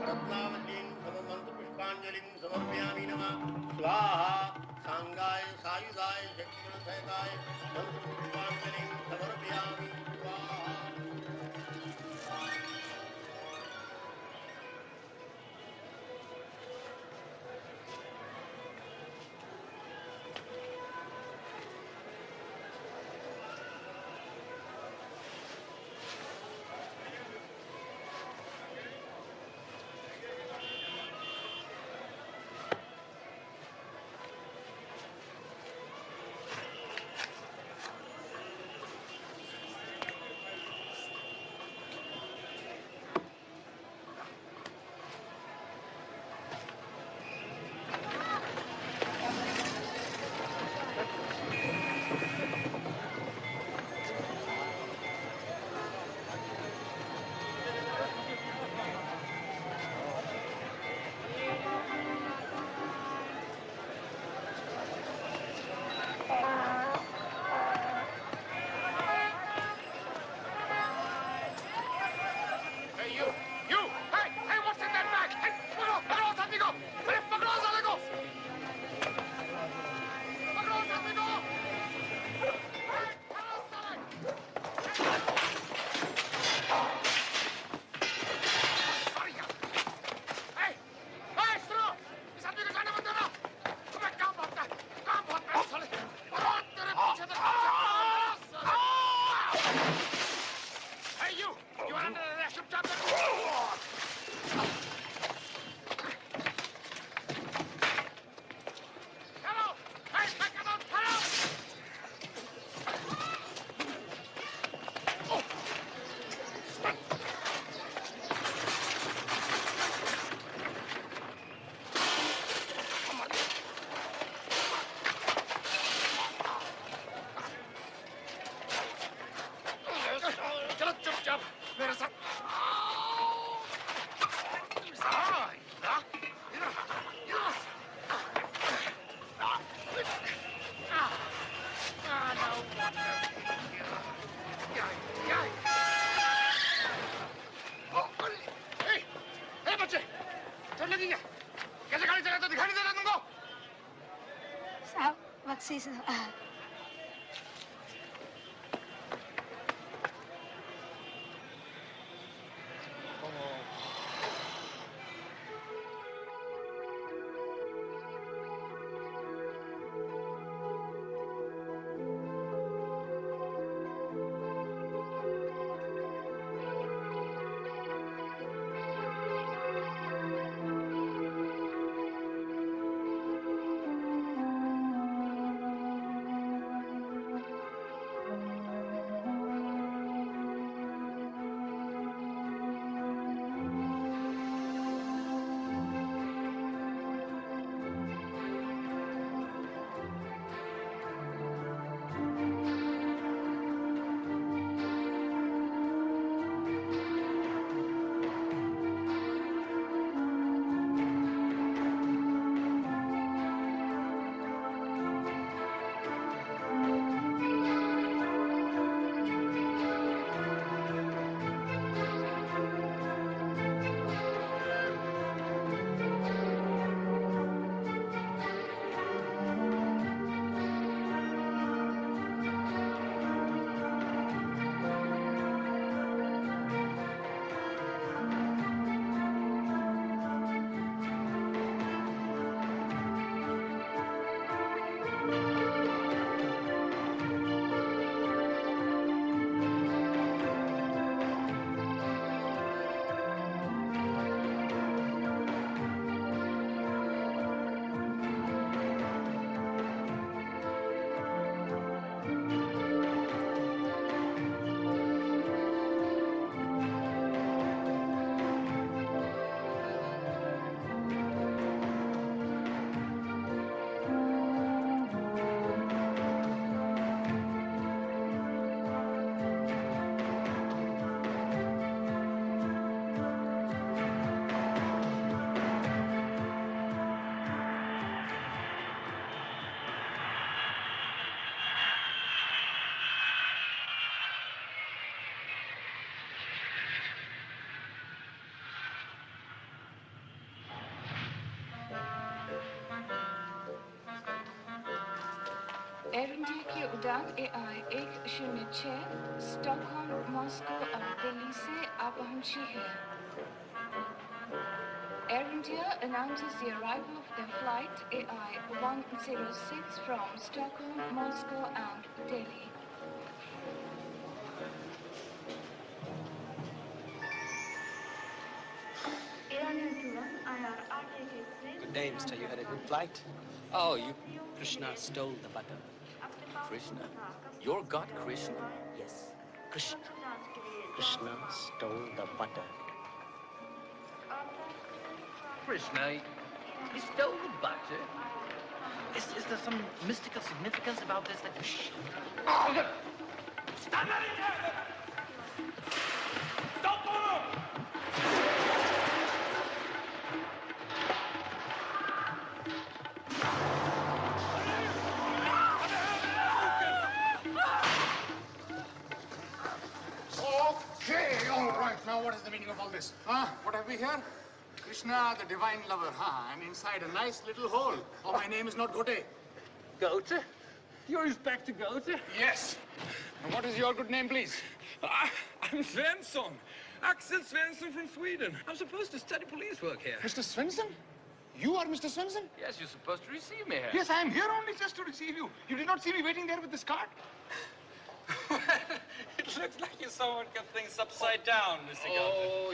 रत्नावलीं सममंत्र पुष्पांजलिं समर्पयामि नमः। स्वाहा सांगाय सायुधाय शक्तिगुणसहिताय मंत्र पुष्पांजलिं समर्पयामि। स्वाहा। बख्शी साहब एयर इंडिया की उड़ान AI 106 स्टॉकहोम, मॉस्को और दिल्ली से आ पहुंची है। Air India announces the arrival of their flight AI 106 from Stockholm, Moscow and Delhi. Good day, mister. You had a good flight? Oh, Krishna stole the butter. Krishna? Your god Krishna? Yes, Krishna. Krishna stole the butter. Krishna, he stole the butter? Is there some mystical significance about this that... Shh! Oh, stop it! Stop it! Okay, all right. Now what is the meaning of all this? Huh? What have we here? Krishna, the divine lover, huh? And inside a nice little hole. Oh, my name is not Ghote. Ghote? You're Inspector Ghote? Yes. And what is your good name, please? I'm Svensson. Axel Svensson from Sweden. I'm supposed to study police work here. Mr. Svensson? You are Mr. Svensson? Yes, you're supposed to receive me here. Yes, I am here only just to receive you. You did not see me waiting there with this card? It looks like you someone got things upside down, Mr. Oh,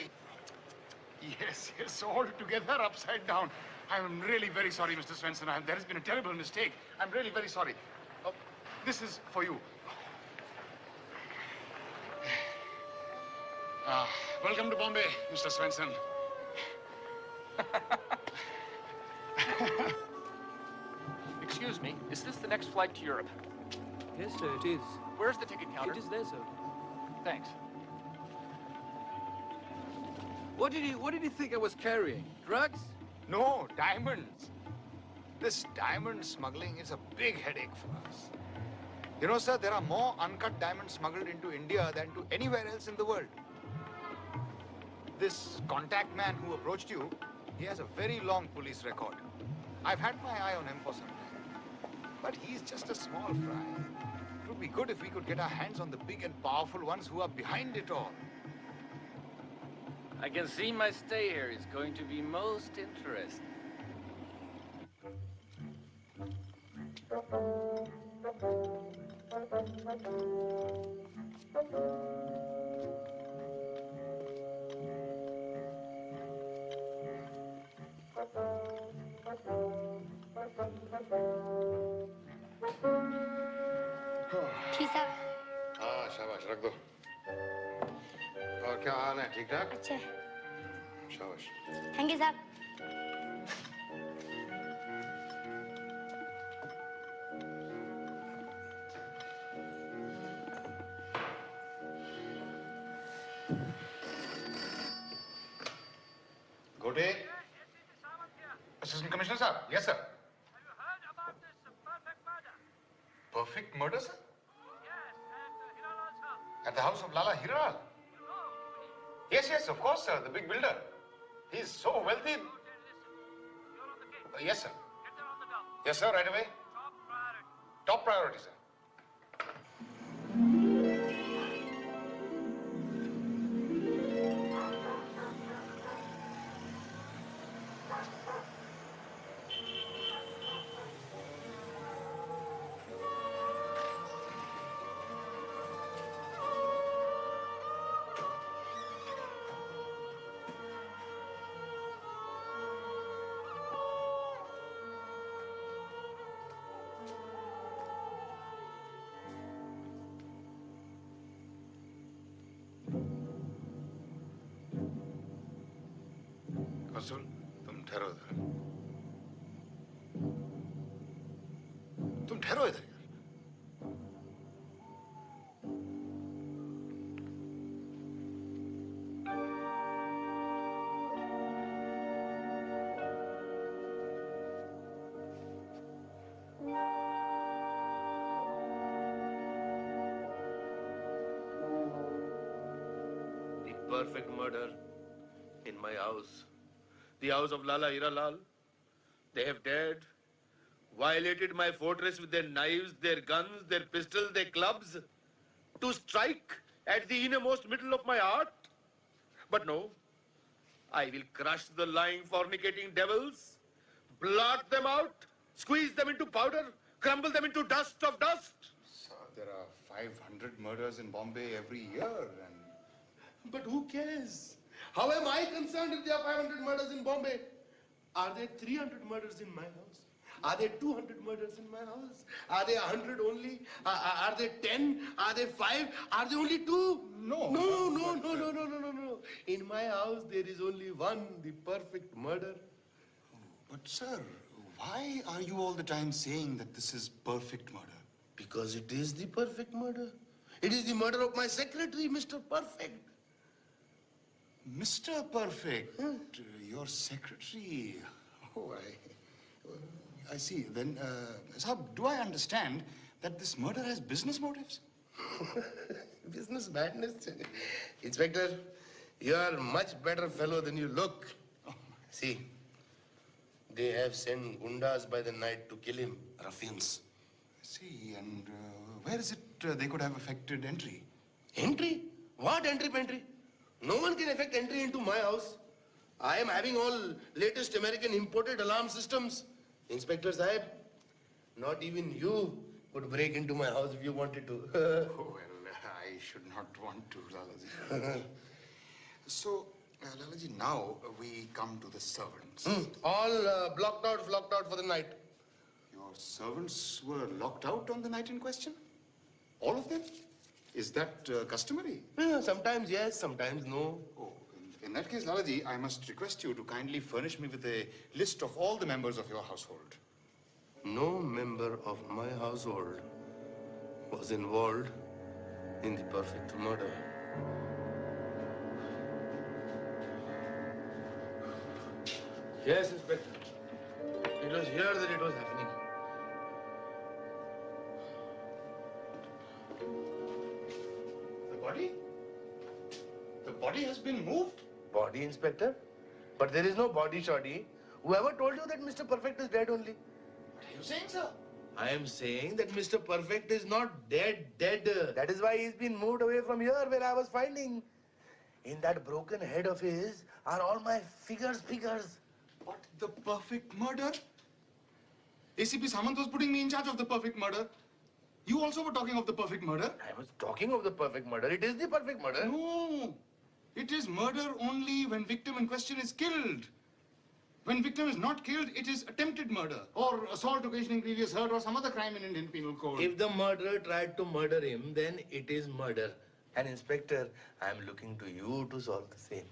yes, all together upside down. I'm really very sorry, Mr. Svensson. There has been a terrible mistake. I'm really very sorry. Oh, this is for you. Welcome to Bombay, Mr. Svensson. Excuse me, is this the next flight to Europe? Yes, sir, it is. Where's the ticket counter? It is there, sir. Thanks. What did he think I was carrying? Drugs? No, diamonds. This diamond smuggling is a big headache for us. You know, sir, there are more uncut diamonds smuggled into India than to anywhere else in the world. This contact man who approached you, he has a very long police record. I've had my eye on him for some time. But he's just a small fry. It would be good if we could get our hands on the big and powerful ones who are behind it all. I can see my stay here is going to be most interesting. ठीक साहब। हाँ शाबाश रख दो। और क्या हाल है ठीक ठाक? अच्छा। शाबाश। थैंक यू साहब। Ghote? Assistant Commissioner, sir. Yes, sir. Have you heard about this perfect murder? Perfect murder, sir? Yes, at Hiralal's house. At the house of Lala Hiral? You know who he is. Yes, yes, of course, sir. The big builder. He's so wealthy. Okay, listen. You're on the case. Yes, sir. Get there on the dot. Yes, sir, right away. Top priority. Top priority, sir. Constable, तुम ठहरो इधर। तुम ठहरो इधर यार। The perfect murder in my house. The house of Lala Hiralal. They have dared violated my fortress with their knives, their guns, their pistols, their clubs, to strike at the innermost middle of my heart. But no, I will crush the lying, fornicating devils, blot them out, squeeze them into powder, crumble them into dust of dust. Sir, there are 500 murders in Bombay every year, and... But who cares? How am I concerned if there are 500 murders in Bombay? Are there 300 murders in my house? Are there 200 murders in my house? Are there 100 only? Are there 10? Are there 5? Are there only 2? No. No. In my house, there is only one, the perfect murder. But, sir, why are you all the time saying that this is perfect murder? Because it is the perfect murder. It is the murder of my secretary, Mr. Perfect. Mr. Perfect, your secretary. Oh, I see. Then, Sahab, do I understand that this murder has business motives? Business madness? Inspector, you are a much better fellow than you look. See, they have sent gundas by the night to kill him, ruffians. I see, and where is it they could have effected entry? Entry? What entry? No one can effect entry into my house. I am having all latest American imported alarm systems. Inspector Sahib, not even you could break into my house if you wanted to. Oh, well, I should not want to, Lalaji. So, Lalaji, now we come to the servants. All blocked out for the night. Your servants were locked out on the night in question? All of them? Is that customary? Sometimes yes, sometimes no. Oh, in that case, Lalaji, I must request you to kindly furnish me with a list of all the members of your household. No member of my household was involved in the perfect murder. Yes, Inspector. It was here that it was happening. The body? The body has been moved? Body, Inspector? But there is no body, Shoddy. Whoever told you that Mr. Perfect is dead only? What are you saying, sir? I am saying that Mr. Perfect is not dead. That is why he's been moved away from here where I was finding. In that broken head of his are all my figures. What? The perfect murder? ACP Samant was putting me in charge of the perfect murder. You also were talking of the perfect murder? I was talking of the perfect murder. It is the perfect murder. No. It is murder only when victim in question is killed. When victim is not killed, it is attempted murder or assault occasioning grievous hurt or some other crime in Indian Penal Code. If the murderer tried to murder him, then it is murder. And Inspector, I am looking to you to solve the same.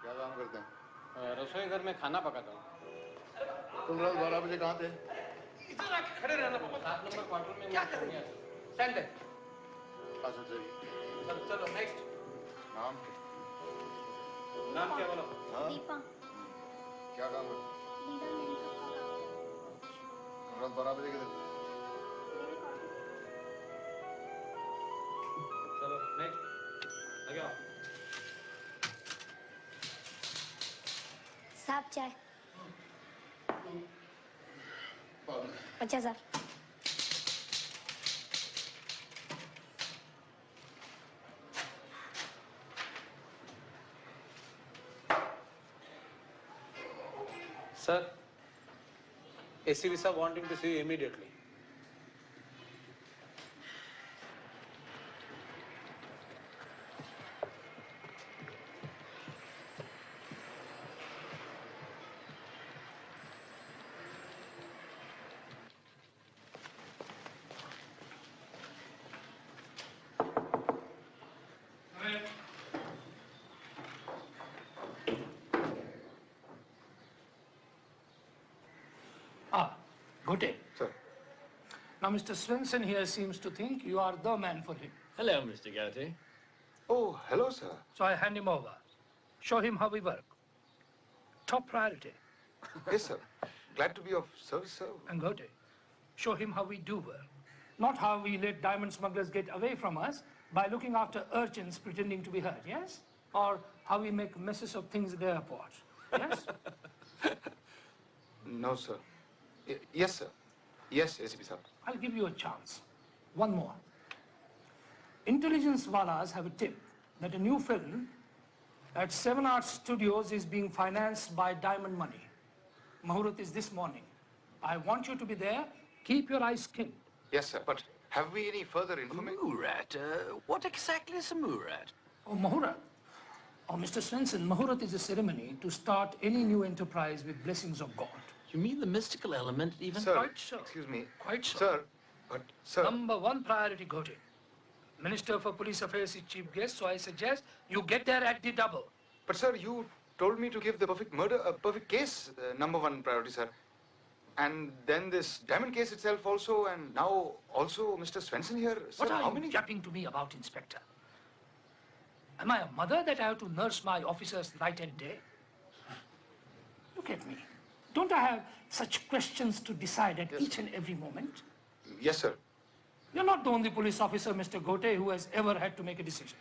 क्या काम करते हैं? रसोई घर में खाना पकाता हूँ। तुम रात 12 बजे कहाँ थे? इधर आके खड़े रहना पापा। 7 नंबर क्वार्टर में क्या कर रही है? स्टैंड है। अच्छा चलिए। चलो नेक्स्ट। नाम? नाम क्या बोलो? हाँ? दीपा क्या काम करते? लीडर मेडिकल का तुम रात 12 बजे किधर थे? चलो नेक्स्ट। आगे आओ। साहब चाय अच्छा साहब Sir, ACP sir wanting to see you immediately. Ghote. Sir. Now, Mr. Swenson here seems to think you are the man for him. Hello, Mr. Ghote. Oh, hello, sir. So I hand him over. Show him how we work. Top priority. Yes, sir. Glad to be of service, sir. And Ghote, show him how we do work. Not how we let diamond smugglers get away from us by looking after urchins pretending to be hurt, yes? Or how we make messes of things at the airport, yes? No, sir. Yes, sir. Yes, ACP, sir. I'll give you a chance. One more. Intelligence Walas have a tip that a new film at 7 Art Studios is being financed by diamond money. Muhurat is this morning. I want you to be there. Keep your eyes skinned. Yes, sir. But have we any further information? Muhurat? What exactly is a Muhurat? Oh, Muhurat. Oh, Mr. Swenson, Muhurat is a ceremony to start any new enterprise with blessings of God. You mean the mystical element even? Sir, Quite so. excuse me. Quite so. Sir, but, sir... Number one priority, Ghote. Minister for Police Affairs is chief guest, so I suggest you get there at the double. But, sir, you told me to give the perfect case, number one priority, sir. And then this diamond case itself also, and now also Mr. Swenson here. Sir, What are how you many... yapping to me about, Inspector? Am I a mother that I have to nurse my officers night and day? Look at me. Don't I have such questions to decide at each and every moment? Yes, sir. You're not the only police officer, Mr. Ghote, who has ever had to make a decision.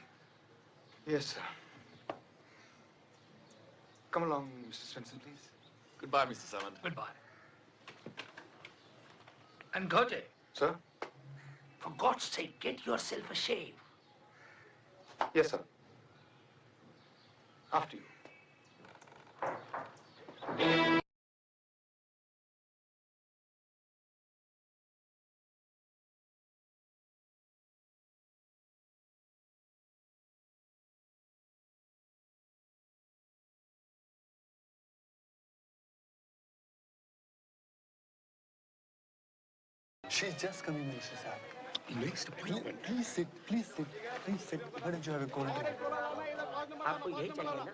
Yes, sir. Come along, Mr. Swenson, please. Goodbye, Mr. Samad. Goodbye. And Ghote, Sir? for God's sake, get yourself a shave. Yes, sir. After you. She's just coming in, Mr. Next appointment. Please sit, please sit, please sit. Why don't you have a cold drink? आपको यही चाहिए ना?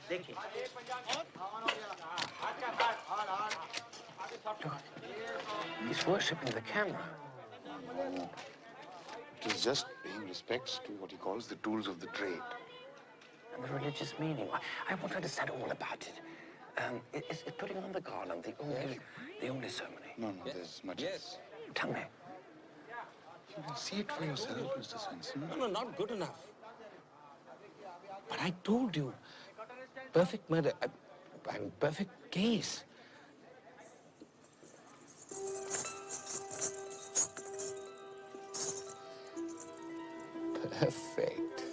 देखिए. He's worshipping the camera. It is just paying respects to what he calls the tools of the trade. And the religious meaning. I won't understand all about it. Is putting on the garland the only ceremony? No, there's much else. Tell me. You will see it for yourself, Mr. Swenson. No, not good enough. But I told you, perfect murder, perfect case. Perfect.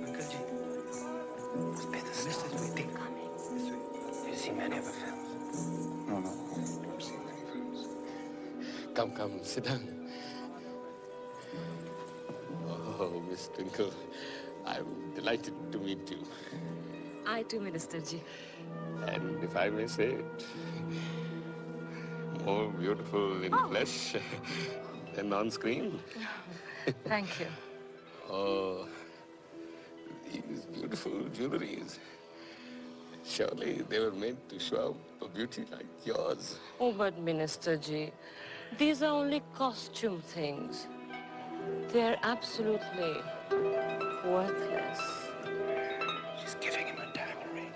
Uncle Ji. Mr. Waiting. Do you see many of the films? No, I don't see many films. Come, sit down. Oh, Miss Twinkle, I'm delighted to meet you. I too, Minister Ji. And if I may say it, more beautiful in flesh than on screen. Thank you. Oh, these beautiful jewelries. Surely they were meant to show up a beauty like yours. Oh, but Minister Ji, these are only costume things. They're absolutely worthless. She's giving him a diamond ring.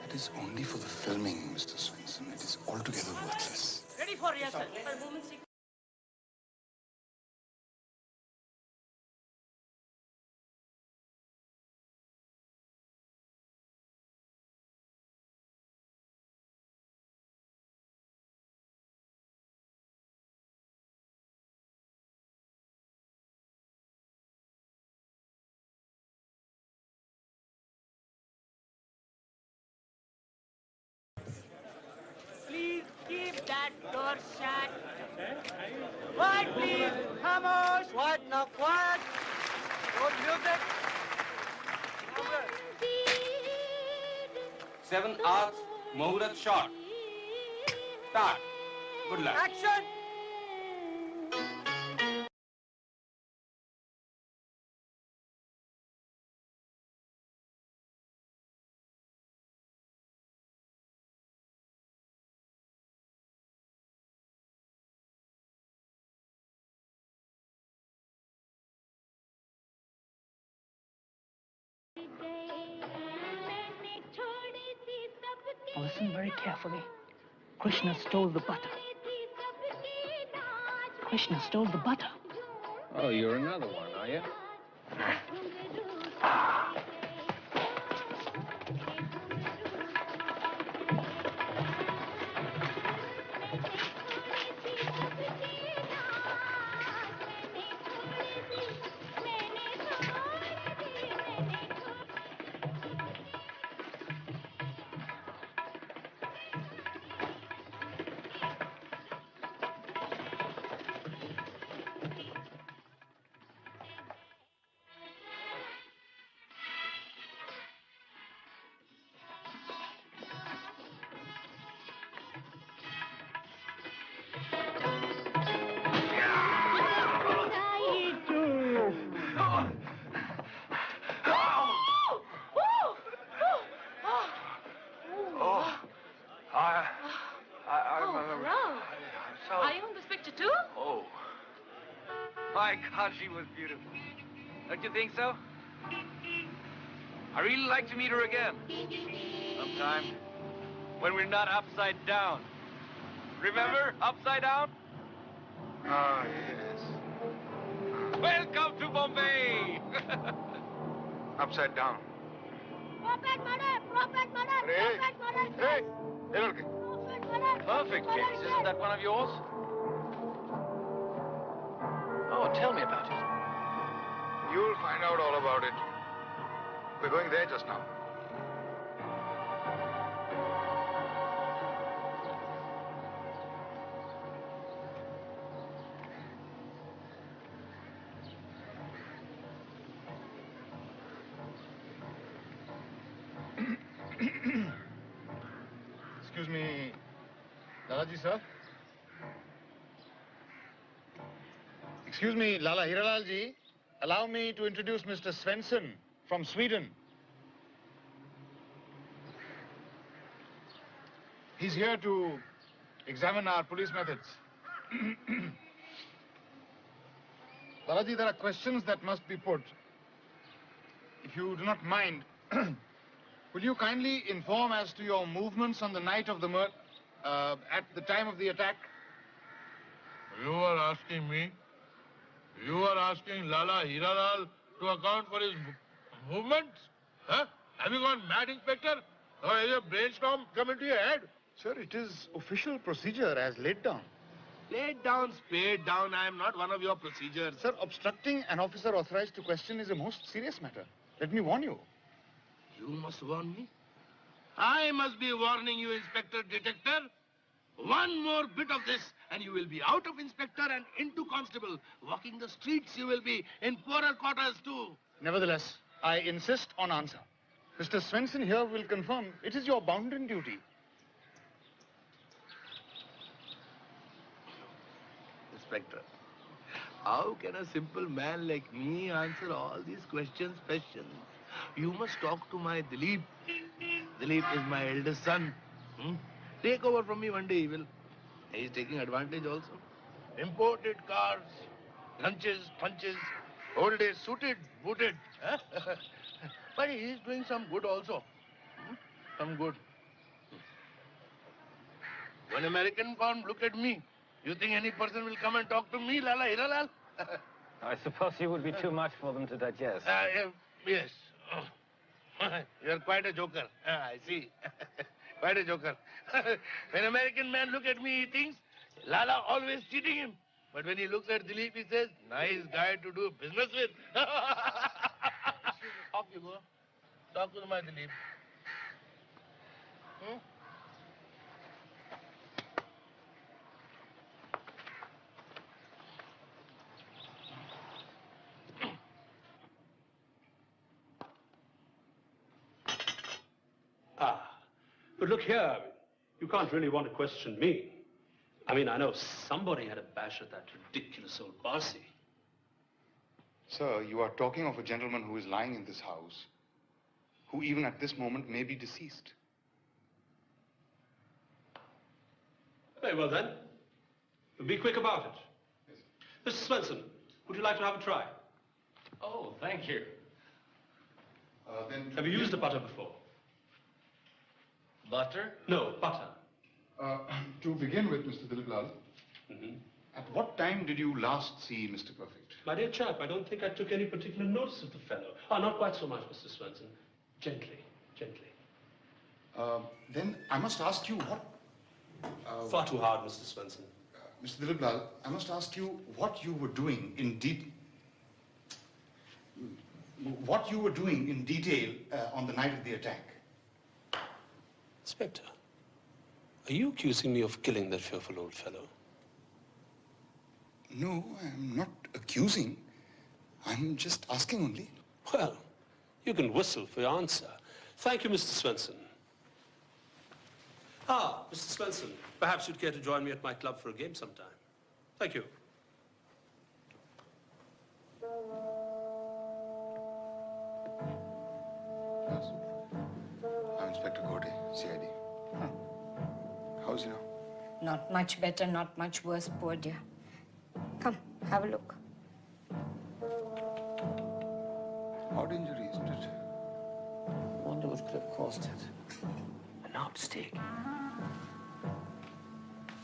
That is only for the filming, Mr. Swenson. It is altogether worthless. Ready for rehearsal. Please keep that door shut. Quiet, please. Vamos. Quiet now, quiet. Good music. 7 hours, Muhurat shot. Start. Good luck. Action. Now listen very carefully. Krishna stole the butter. Krishna stole the butter. Oh, you're another one, are you? God, she was beautiful. Don't you think so? I really like to meet her again. Sometime. When we're not upside down. Remember? Upside down? Ah, yes. Welcome to Bombay! Upside down. Prophet murder! Prophet murder! Hey! Prophet murder! Hey! Hey, look. Prophet murder! Perfect case. Isn't that one of yours? Oh, tell me about it. You'll find out all about it. We're going there just now. Excuse me, Lalaji, sir. Excuse me, Lala Hiralal ji. Allow me to introduce Mr. Svensson from Sweden. He's here to examine our police methods. Lalaji, there are questions that must be put. If you do not mind, will you kindly inform as to your movements on the night of the at the time of the attack? You are asking me? You are asking Lala Hiralal to account for his movements? Huh? Have you gone mad, Inspector? Or has a brainstorm come into your head? Sir, it is official procedure as laid down. Laid down, spade down. I am not one of your procedures. Sir, obstructing an officer authorized to question is a most serious matter. Let me warn you. You must warn me? I must be warning you, Inspector Detector. One more bit of this and you will be out of Inspector and into Constable. Walking the streets you will be, in poorer quarters too. Nevertheless, I insist on answer. Mr. Svensson here will confirm it is your bounden duty. Inspector, how can a simple man like me answer all these questions? You must talk to my Dilip. Dilip is my eldest son. Take over from me one day, he will. He is taking advantage also. Imported cars, lunches, punches, whole day suited, booted. Huh? But he is doing some good also. Some good. When American born, look at me. You think any person will come and talk to me, Lala Hiralal? I suppose you would be too much for them to digest. Yes. You're quite a joker. I see. Quite a joker. When American man look at me, he thinks Lala always cheating him. But when he looks at Dilip, he says, nice guy to do business with. Off you go. Talk to my Dilip. But look here, you can't really want to question me. I mean, I know somebody had a bash at that ridiculous old Parsi. Sir, you are talking of a gentleman who is lying in this house, who even at this moment may be deceased. Very well then. Be quick about it. Yes. Mr. Svensson, would you like to have a try? Oh, thank you. Have you used the butter before? Butter? No, butter. To begin with, Mr. Dilblal, at what time did you last see Mr. Perfect? My dear chap, I don't think I took any particular notice of the fellow. Oh, not quite so much, Mr. Swenson. Gently, gently. Then I must ask you what... Far too hard, Mr. Swenson. Mr. Dilblal, I must ask you what you were doing in detail on the night of the attack. Inspector, are you accusing me of killing that fearful old fellow? No, I'm not accusing. I'm just asking only. Well, you can whistle for your answer. Thank you, Mr. Swenson. Ah, Mr. Swenson, perhaps you'd care to join me at my club for a game sometime. Thank you. Yes. I'm Inspector Ghote, CID. How's he now? Not much better, not much worse, poor dear. Come, have a look. Odd injury, isn't it? I wonder what could have caused it. A knobbed stick.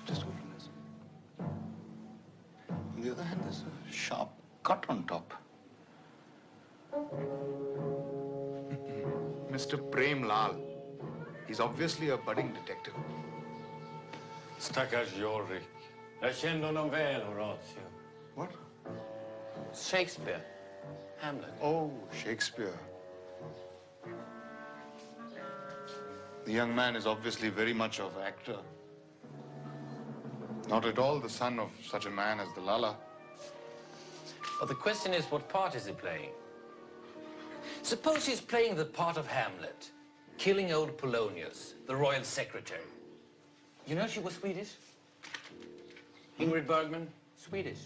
Just open this. On the other hand, there's a sharp cut on top. Mr. Prem Lal. He's obviously a budding detective. Stackars Jorvik. Jag kände honom väl, Horatio. What? Shakespeare. Hamlet. Oh, Shakespeare. The young man is obviously very much of an actor. Not at all the son of such a man as the Lala. But the question is, what part is he playing? Suppose he's playing the part of Hamlet, killing old Polonius, the royal secretary. You know she was Swedish? Ingrid Bergman, Swedish.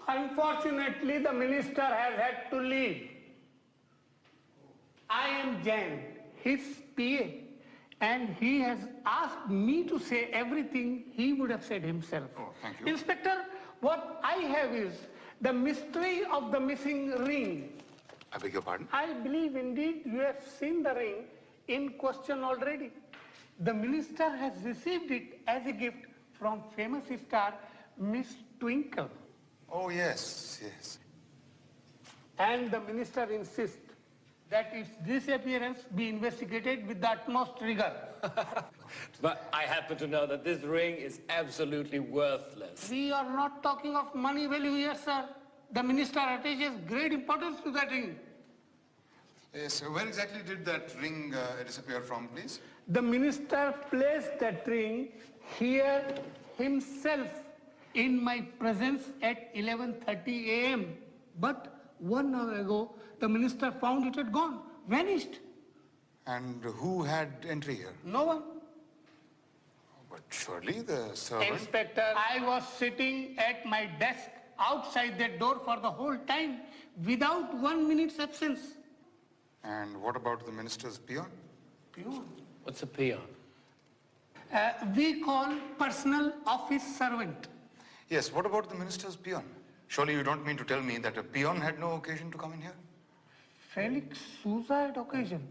Unfortunately, the minister has had to leave. I am Jain, his PA, and he has asked me to say everything he would have said himself. Oh, thank you. Inspector, what I have is the mystery of the missing ring. I beg your pardon? I believe indeed you have seen the ring in question already. The minister has received it as a gift from famous star Miss Twinkle. Oh, yes, yes. And the minister insists that its disappearance be investigated with the utmost rigor. But I happen to know that this ring is absolutely worthless. We are not talking of money value here, sir. The minister attaches great importance to that ring. Yes, where exactly did that ring disappear from, please? The minister placed that ring here himself in my presence at 11:30 a.m. But 1 hour ago, the minister found it had gone, vanished. And who had entry here? No one. But surely the servant... Inspector, I was sitting at my desk outside that door for the whole time without 1 minute's absence. And what about the minister's peon? Peon? What's a peon? We call personal office servant. Yes, what about the minister's peon? Surely you don't mean to tell me that a peon had no occasion to come in here? Felix Sousa had occasion,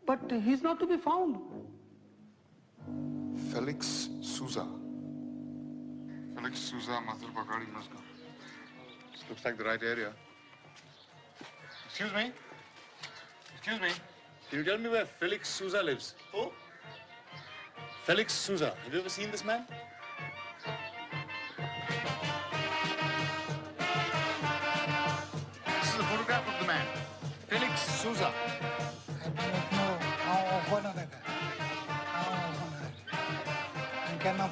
but he's not to be found. Felix Sousa. Felix Sousa, Madhur, Moscow. This looks like the right area. Excuse me? Excuse me? Can you tell me where Felix Sousa lives? Who? Felix Sousa. Have you ever seen this man? This is a photograph of the man. Felix Sousa. I don't know how often I get. How often I get. I cannot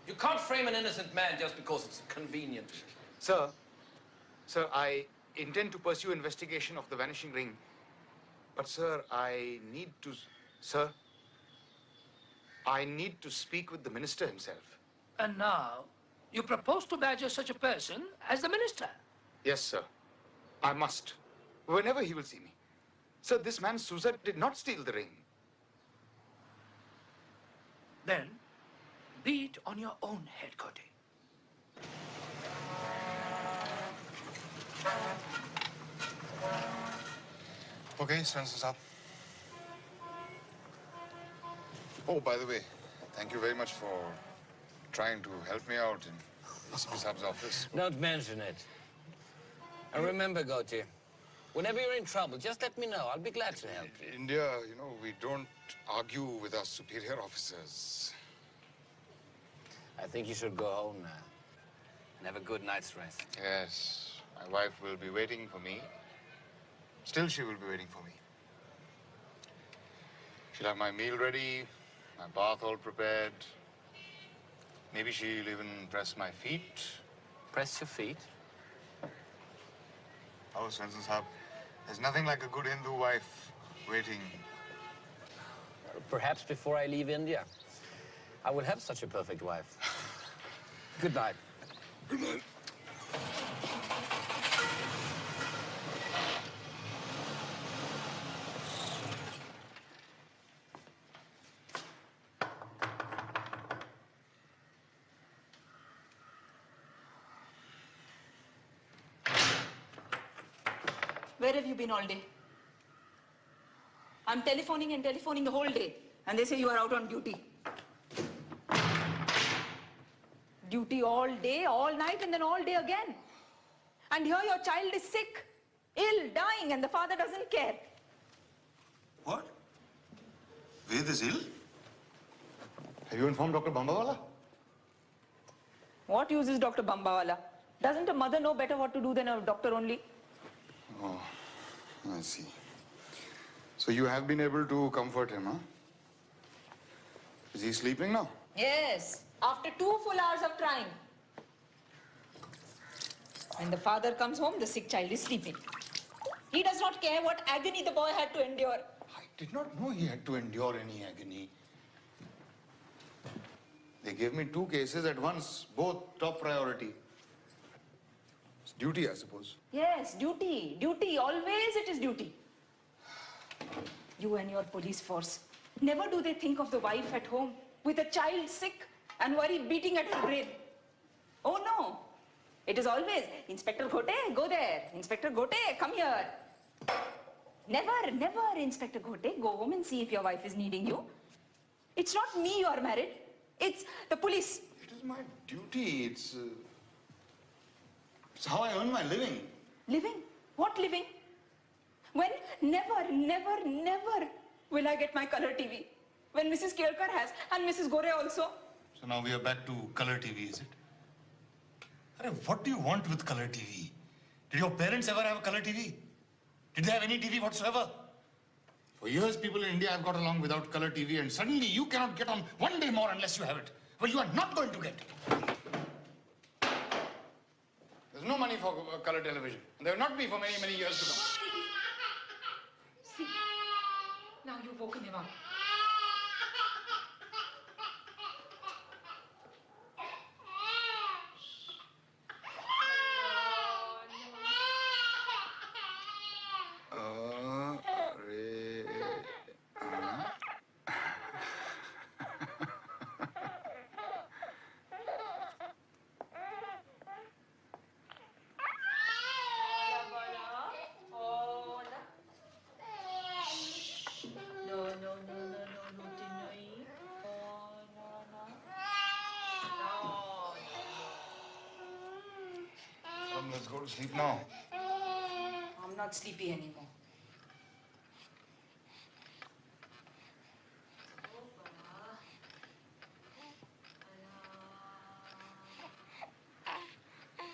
You can't frame an innocent man just because it's convenient. Sir, I intend to pursue investigation of the vanishing ring. But, sir, I need to speak with the minister himself. And now, you propose to badger such a person as the minister? Yes, sir. I must. Whenever he will see me. Sir, this man Suzette did not steal the ring. Then, be it on your own head, Ghote. Okay, Spencer Saab. Oh, by the way, thank you very much for trying to help me out in SP Saab's office. Don't mention it. And remember, Ghote, whenever you're in trouble, just let me know. I'll be glad to help you. In India, you know, we don't argue with our superior officers. I think you should go home now and have a good night's rest. Yes, my wife will be waiting for me. Still, she will be waiting for me. She'll have my meal ready, my bath all prepared. Maybe she'll even press my feet. Press your feet? Oh, Spencer Saab, there's nothing like a good Hindu wife waiting. Perhaps before I leave India, I will have such a perfect wife. Good night. Good night. Where have you been all day? I'm telephoning and telephoning the whole day, and they say you are out on duty. Duty all day, all night, and then all day again. And here your child is sick, ill, dying, and the father doesn't care. What? Ved is ill? Have you informed Dr. Bambawala? What use is Dr. Bambawala? Doesn't a mother know better what to do than a doctor only? Oh, I see. So you have been able to comfort him, huh? Is he sleeping now? Yes, after 2 full hours of trying. When the father comes home, the sick child is sleeping. He does not care what agony the boy had to endure. I did not know he had to endure any agony. They gave me 2 cases at once, both top priority. It's duty, I suppose. Yes, duty, duty, always it is duty. You and your police force, never do they think of the wife at home with a child sick and worry beating at her brain. Oh no, it is always, Inspector Ghote, go there. Inspector Ghote, come here. Never, never, Inspector Ghote, go home and see if your wife is needing you. It's not me you are married, it's the police. It is my duty, it's how I earn my living. Living? What living? When never, never, never will I get my color TV. When Mrs. Kelkar has, and Mrs. Gore also. So now we are back to color TV, is it? Arre, what do you want with color TV? Did your parents ever have a color TV? Did they have any TV whatsoever? For years, people in India have got along without color TV, and suddenly you cannot get on one day more unless you have it. Well, you are not going to get it. There's no money for color television, and there will not be for many, many years to come. See, now you've woken him up. Let's go to sleep now. I'm not sleepy anymore.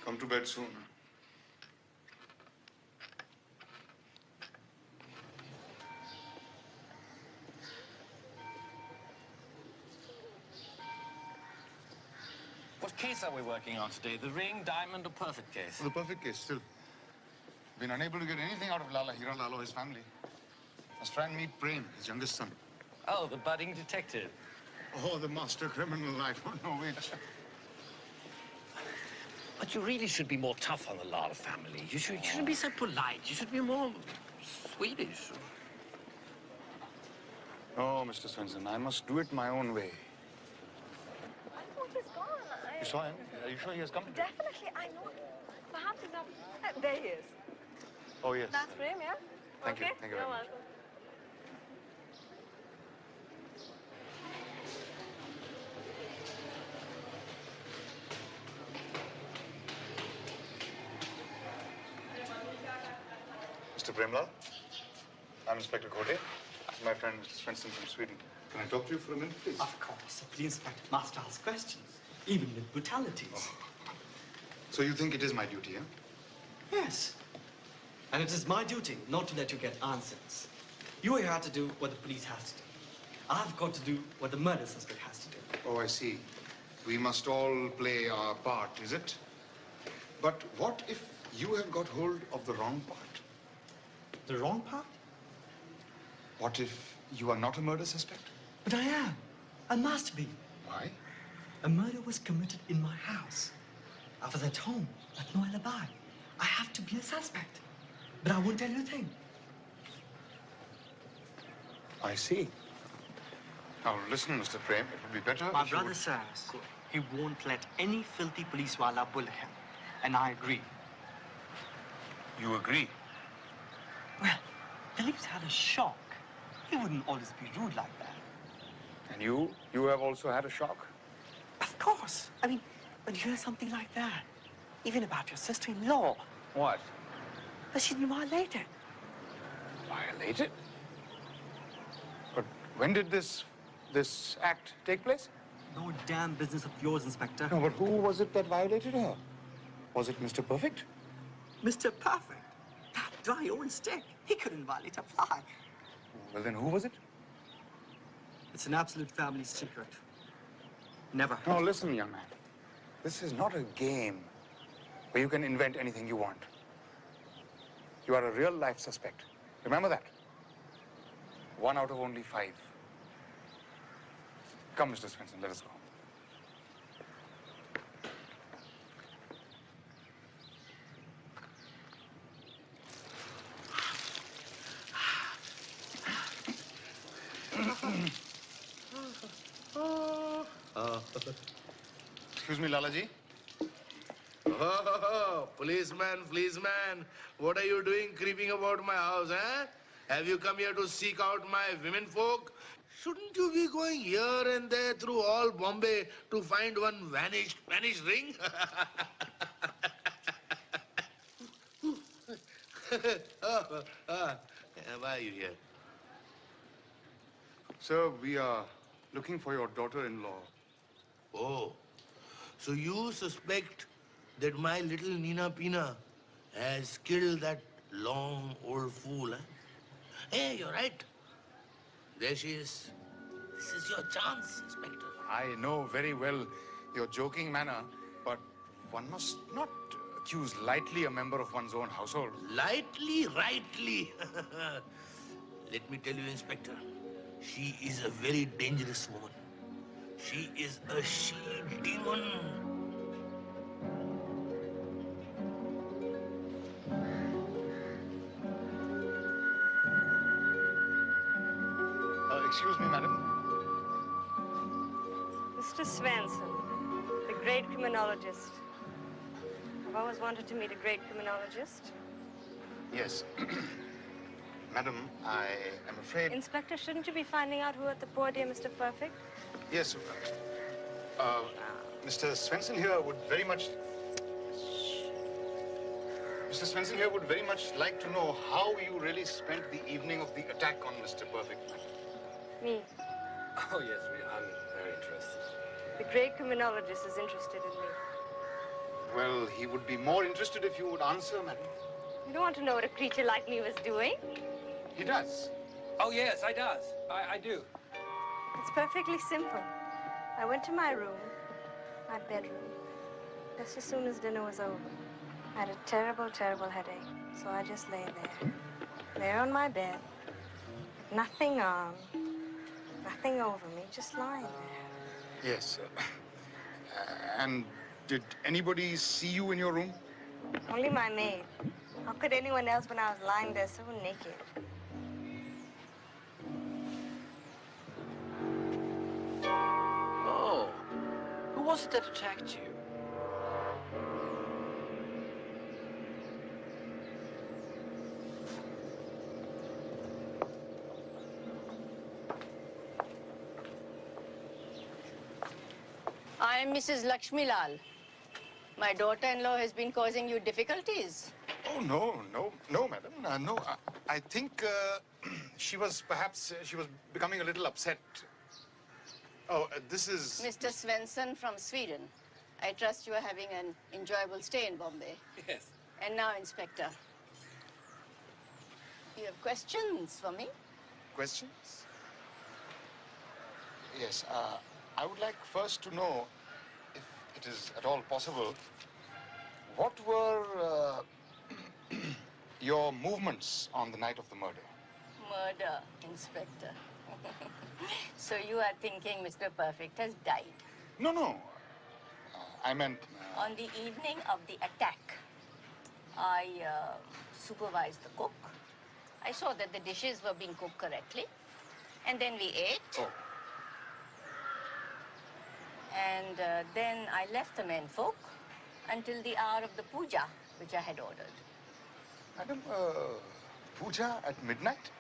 Come to bed soon. case are we working on today? The ring, diamond, or perfect case? The perfect case, still. Been unable to get anything out of Lala, Hira Lalo, his family. Must try and meet Prem, his youngest son. Oh, the budding detective. Oh, the master criminal, I don't know which. But you really should be more tough on the Lala family. You shouldn't be so polite. You should be more Swedish. Oh, Mr. Svensson, I must do it my own way. I thought he's gone. You saw him? Are you sure he has come? Definitely, I know. Perhaps he's not. There he is. Oh, yes. That's for him, yeah? Thank you. Okay. Thank you very You're much. welcome. Mr. Premlal, I'm Inspector Ghote. This is my friend, Mr. Svensson from Sweden. Can I talk to you for a minute, please? Of course. Please, Inspector. Master asks questions, even with brutalities. Oh. So you think it is my duty, eh? Yes. And it is my duty not to let you get answers. You are here to do what the police has to do. I've got to do what the murder suspect has to do. Oh, I see. We must all play our part, is it? But what if you have got hold of the wrong part? The wrong part? What if you are not a murder suspect? But I am. I must be. Why? A murder was committed in my house. I was at home, with no alibi. I have to be a suspect. But I won't tell you a thing. I see. Now, listen, Mr. Prem, it would be better My if you brother would... says he won't let any filthy policewala bully him. And I agree. You agree? Well, Philip's had a shock. He wouldn't always be rude like that. And you have also had a shock? Of course. I mean, when you hear something like that, even about your sister-in-law. What? That she's been violated. Violated? But when did this act take place? No damn business of yours, Inspector. No, but who was it that violated her? Was it Mr. Perfect? Mr. Perfect? That dry old stick. He couldn't violate a fly. Well, then who was it? It's an absolute family secret. Never. No, listen, young man. This is not a game where you can invent anything you want. You are a real-life suspect. Remember that. 1 out of only 5. Come, Mr. Svensson, let us go. Excuse me, Lalaji. Oh, policeman, what are you doing creeping about my house, eh? Have you come here to seek out my women folk? Shouldn't you be going here and there through all Bombay to find one vanished ring? Why are you here? Sir, we are looking for your daughter-in-law. Oh, so you suspect that my little Nina Pina has killed that long old fool, eh? Hey, you're right. There she is. This is your chance, Inspector. I know very well your joking manner, but one must not accuse lightly a member of one's own household. Lightly, rightly. Let me tell you, Inspector, she is a very dangerous woman. She is a she-demon. Excuse me, madam. Mr. Svensson, the great criminologist. I've always wanted to meet a great criminologist. Yes. Madam, I am afraid... Inspector, shouldn't you be finding out who hurt the poor dear Mr. Perfect? Yes. Mr. Svensson here would very much... Mr. Svensson here would very much like to know how you really spent the evening of the attack on Mr. Perfect. Me. Oh, yes, I'm very interested. The great criminologist is interested in me. Well, he would be more interested if you would answer, madam. You don't want to know what a creature like me was doing? He does. Oh, yes, I do. It's perfectly simple. I went to my room, my bedroom, Just as soon as dinner was over. I had a terrible, terrible headache, so I just lay there on my bed, with nothing on, nothing over me, just lying there. Yes. And did anybody see you in your room? Only my maid. How could anyone else when I was lying there so naked? Oh, who was it that attacked you? I am Mrs. Lakshmi Lal. My daughter-in-law has been causing you difficulties. Oh, no, madam. No, I think she was becoming a little upset. Oh, this is... Mr. Svensson from Sweden. I trust you are having an enjoyable stay in Bombay. Yes. And now, Inspector. You have questions for me? Questions? Yes, I would like first to know, if it is at all possible, what were your movements on the night of the murder? Murder, Inspector. So you are thinking Mr. Perfect has died? No. I meant... On the evening of the attack, I supervised the cook. I saw that the dishes were being cooked correctly. And then we ate. Oh. And then I left the menfolk until the hour of the puja, which I had ordered. Madam, puja at midnight?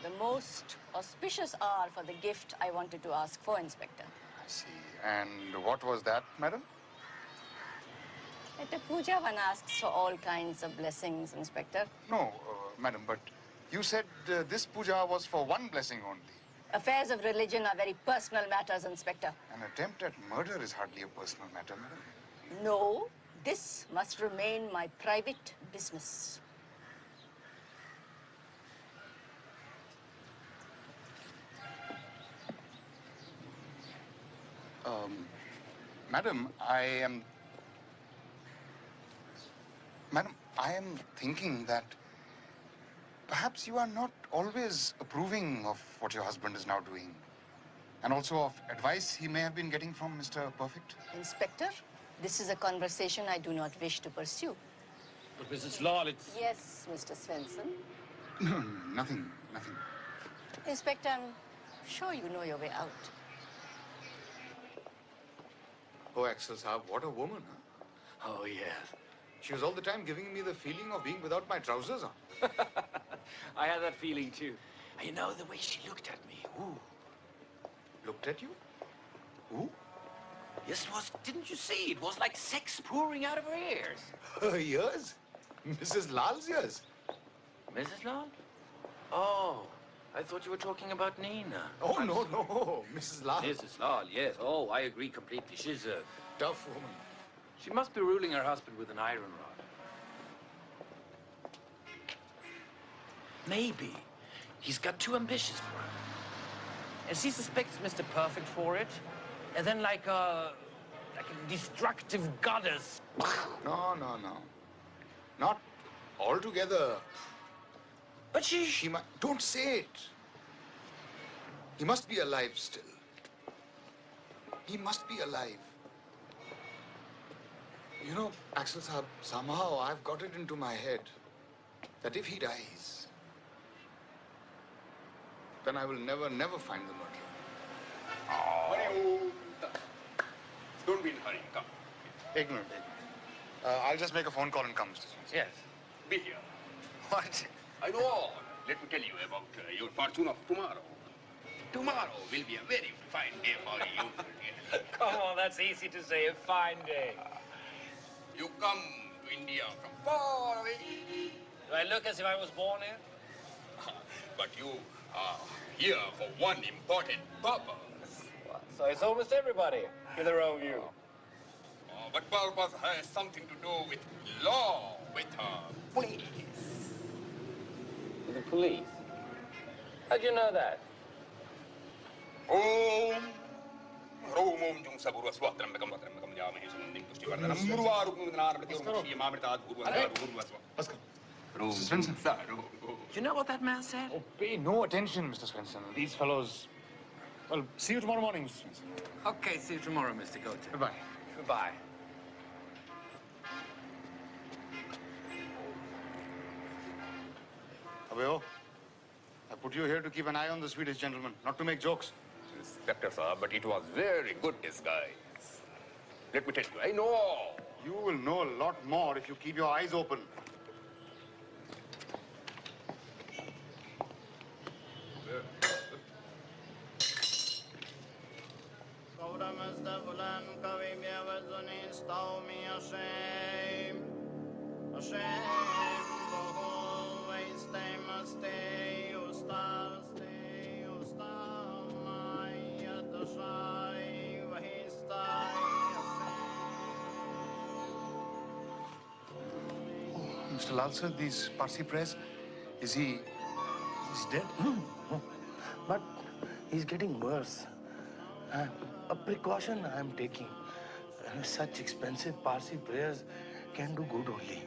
The most auspicious hour for the gift I wanted to ask for, Inspector. I see. And what was that, madam? At the puja, one asks for all kinds of blessings, Inspector. No, madam, but you said this puja was for one blessing only. Affairs of religion are very personal matters, Inspector. An attempt at murder is hardly a personal matter, madam. No, this must remain my private business. Madam, I am thinking that perhaps you are not always approving of what your husband is now doing. And also of advice he may have been getting from Mr. Perfect. Inspector, this is a conversation I do not wish to pursue. But Mrs. Lal, it's... Yes, Mr. Svensson. No, nothing. Inspector, I'm sure you know your way out. Oh, Axel Saab, what a woman, huh? Oh, yes. She was all the time giving me the feeling of being without my trousers on. I had that feeling, too. And you know, the way she looked at me. Ooh. Looked at you? Who? Yes, it was. Didn't you see? It was like sex pouring out of her ears. Her ears? Mrs. Lal's ears? Mrs. Lal? Oh, I thought you were talking about Nina. Oh, no. Mrs. Lal. Mrs. Lal, yes. Oh, I agree completely. She's a tough woman. She must be ruling her husband with an iron rod. Maybe he's got too ambitious for her. And she suspects Mr. Perfect for it. And then like a destructive goddess. No. Not altogether. But she might... Don't say it. He must be alive still. He must be alive. You know, Axel Saab, somehow I've got it into my head that if he dies, then I will never find the murderer. Oh. Don't be in a hurry. Come. Ignorant. I'll just make a phone call and come, Mr. Swanson. Yes. Be here. What? I know all. Let me tell you about your fortune of tomorrow. Tomorrow will be a very fine day for you. Come on, that's easy to say. A fine day. You come to India from far away. Do I look as if I was born here? But you are here for one important purpose. So it's almost everybody with their own view. Oh, but purpose has something to do with law, with police. With the police? How'd you know that? Om. Romum jung saburwa swatram bekam watram bekam You know what that man said? Oh, pay no attention, Mr. Swenson. These fellows... Well, see you tomorrow morning, Mr. Swenson. Okay, see you tomorrow, Mr. Ghote. Goodbye. Goodbye. Abeo, I put you here to keep an eye on the Swedish gentleman, not to make jokes. Inspector, sir, but it was very good disguise. Let me tell you, I know. You will know a lot more if you keep your eyes open. Mr. Lal, sir, these Parsi prayers, he's dead? No. But he's getting worse. A precaution I am taking. Such expensive Parsi prayers can do good only.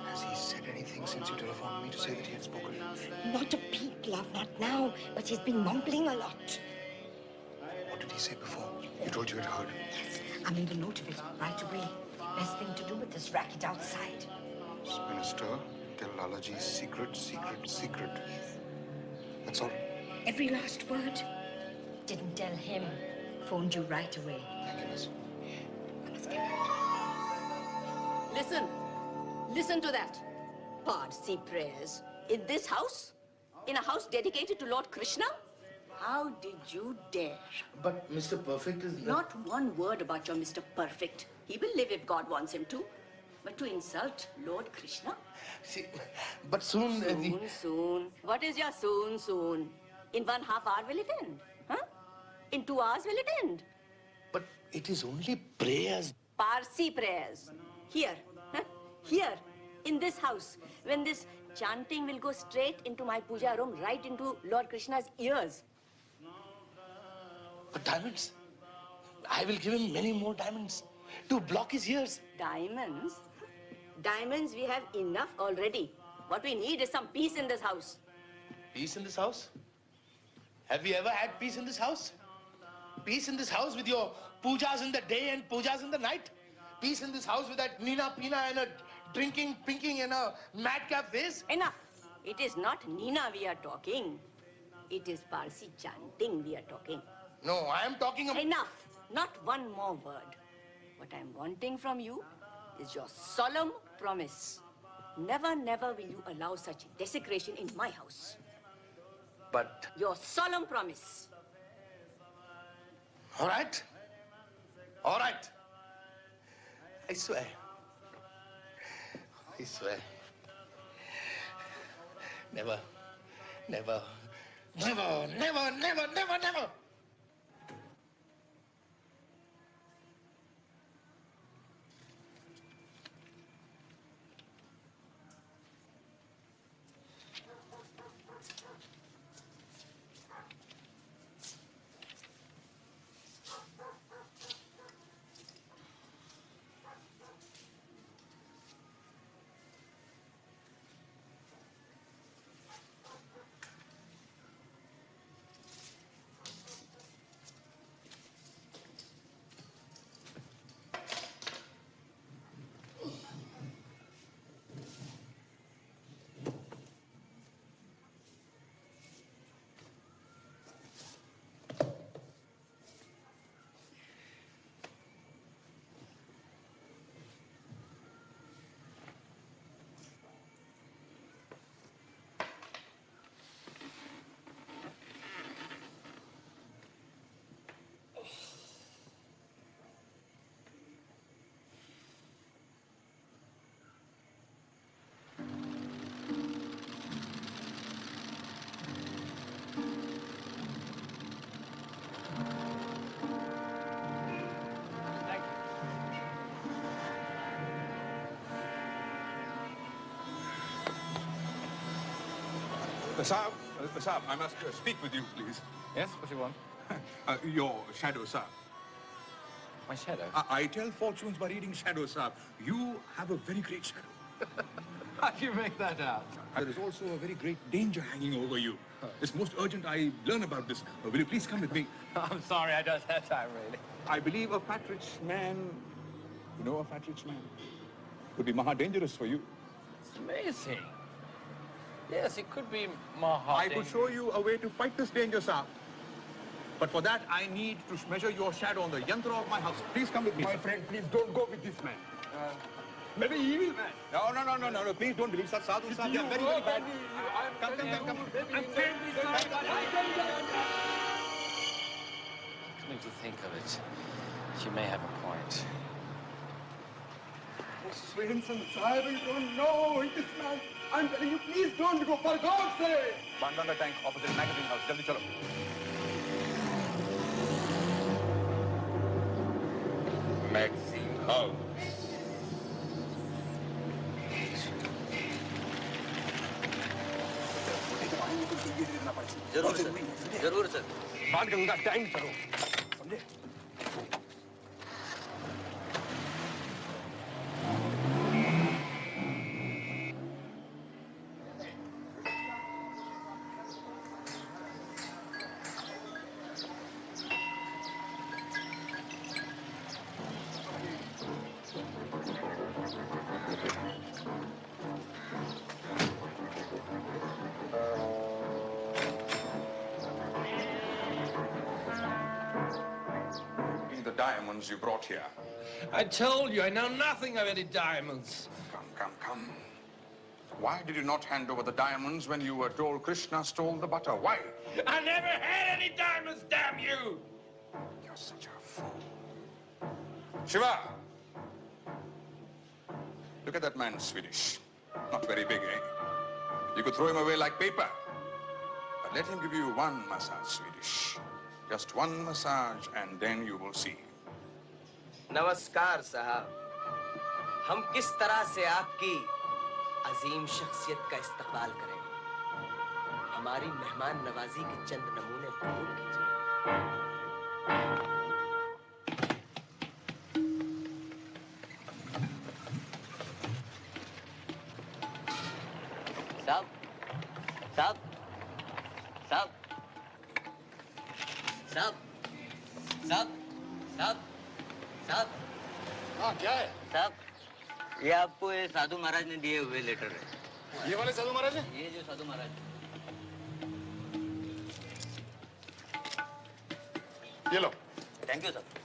Has he said anything since you telephoned me to say that he had spoken? Not a peep, love, not now. But he's been mumbling a lot. What did he say before? You told you had heard. Yes, I made a note of it right away. Best thing to do with this racket outside. Spin a stir, tell Lalaji secret, secret, secret. That's all. Every last word. Didn't tell him. Phoned you right away. Thank you, miss. I must get back. Listen. Listen to that. Parsi prayers. In this house? In a house dedicated to Lord Krishna? How did you dare? But Mr. Perfect is Not one word about your Mr. Perfect. He will live if God wants him to. But to insult Lord Krishna? See, but soon... Soon. What is your soon? In 1/2 hour will it end? Huh? In 2 hours will it end? But it is only prayers. Parsi prayers. Here. Huh? Here. In this house. When this chanting will go straight into my puja room, right into Lord Krishna's ears. But diamonds? I will give him many more diamonds to block his ears. Diamonds? Diamonds we have enough already. What we need is some peace in this house. Peace in this house? Have you ever had peace in this house? Peace in this house with your pujas in the day and pujas in the night? Peace in this house with that Nina Pina and a drinking, pinking and a madcap face? Enough. It is not Nina we are talking. It is Parsi chanting we are talking. No, I am talking about... Enough. Not one more word. What I am wanting from you is your solemn promise. Never, never will you allow such desecration in my house. But... Your solemn promise. All right. All right. I swear. I swear. Never, never, never, never, never, never, never. Saab, I must speak with you, please. Yes, what do you want? Your shadow, Saab. My shadow? I tell fortunes by reading shadows, Saab. You have a very great shadow. How do you make that out? There is also a very great danger hanging over you. It's most urgent I learn about this. Will you please come with me? I'm sorry, I don't have time, really. I believe a fat rich man, you know a fat rich man, could be maha dangerous for you. It's amazing. Yes, it could be maha I could show you a way to fight this danger, sir. But for that, I need to measure your shadow on the yantra of my house. Please come with me, My sir. friend, please don't go with this man. Maybe evil man. No. Please don't believe such sadhus. They are very, very bad. Come. I'm terribly sorry, but coming to think of it, she may have a point. Swenson, Sahib, you don't know this man. I'm telling you, please don't go, for God's sake. Bandanga tank opposite magazine house. Jaldi chalo. Magazine house. जरूर sir बाण Ganga time करो समझे The diamonds you brought here. I told you, I know nothing of any diamonds. Come. Why did you not hand over the diamonds when you were told Krishna stole the butter? Why? I never had any diamonds, damn you! You're such a fool. Shiva! Look at that man, Swedish. Not very big, eh? You could throw him away like paper. But let him give you one massage, Swedish. Just one massage, and then you will see. नमस्कार साहब हम किस तरह से आपकी अजीम शख्सियत का इस्तकबाल करें हमारी मेहमान नवाजी के चंद नमूने कबूल कीजिए साहब साहब साहब साहब साहब साहब साहब हाँ क्या है साहब ये आपको ये साधु महाराज ने दिए हुए लेटर है ये वाले साधु महाराज है ये जो साधु महाराज ये लो thank you sir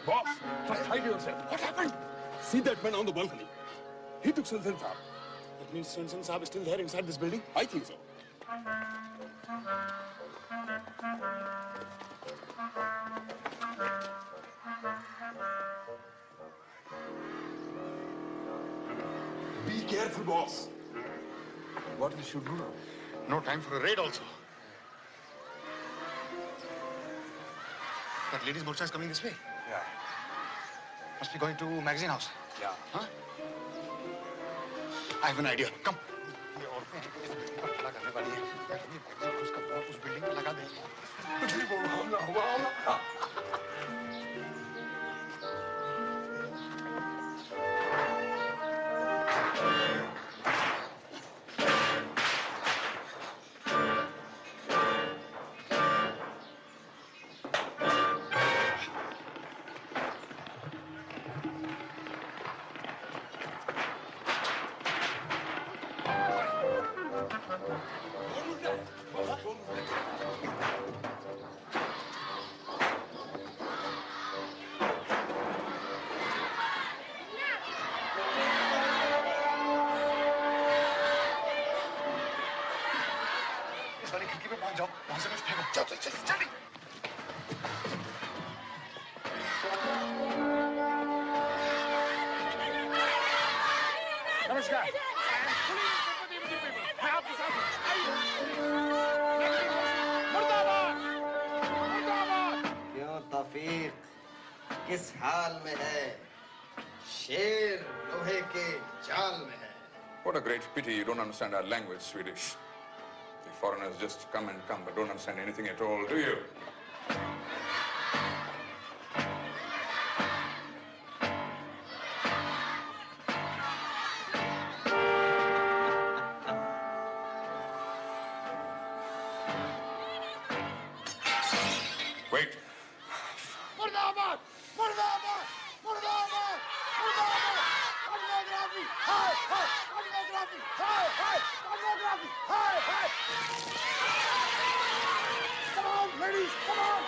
Boss, just hide yourself. What happened? See that man on the balcony? He took Swenson Saab. That means Swenson Saab is still there inside this building? I think so. Be careful, boss. What we should do now? No time for a raid also. That ladies' morcha is coming this way. Yeah. Must be going to magazine house. Yeah. Huh? I have an idea. Come. उस building पे लगा दे कुछ भी बोलो हमला हुआ वाली खिड़की पे पहुंच जाओ, वहां से कुछ फेंको। जाओ जल्दी। नमस्कार। मैं आपके साथ हूँ। मुर्दाबाद! मुर्दाबाद! क्यों तौफीक? किस हाल में है? शेर लोहे के जाल में है। What a great pity you don't understand our language, Swedish. The foreigners just come but don't understand anything at all, do you? Wait. मुर्दाबाद! मुर्दाबाद! मुर्दाबाद! मुर्दाबाद! Pornography! Hi! Hi! Pornography! Hi! Hi! Pornography! Hi! Hi! Come on, ladies! Come on!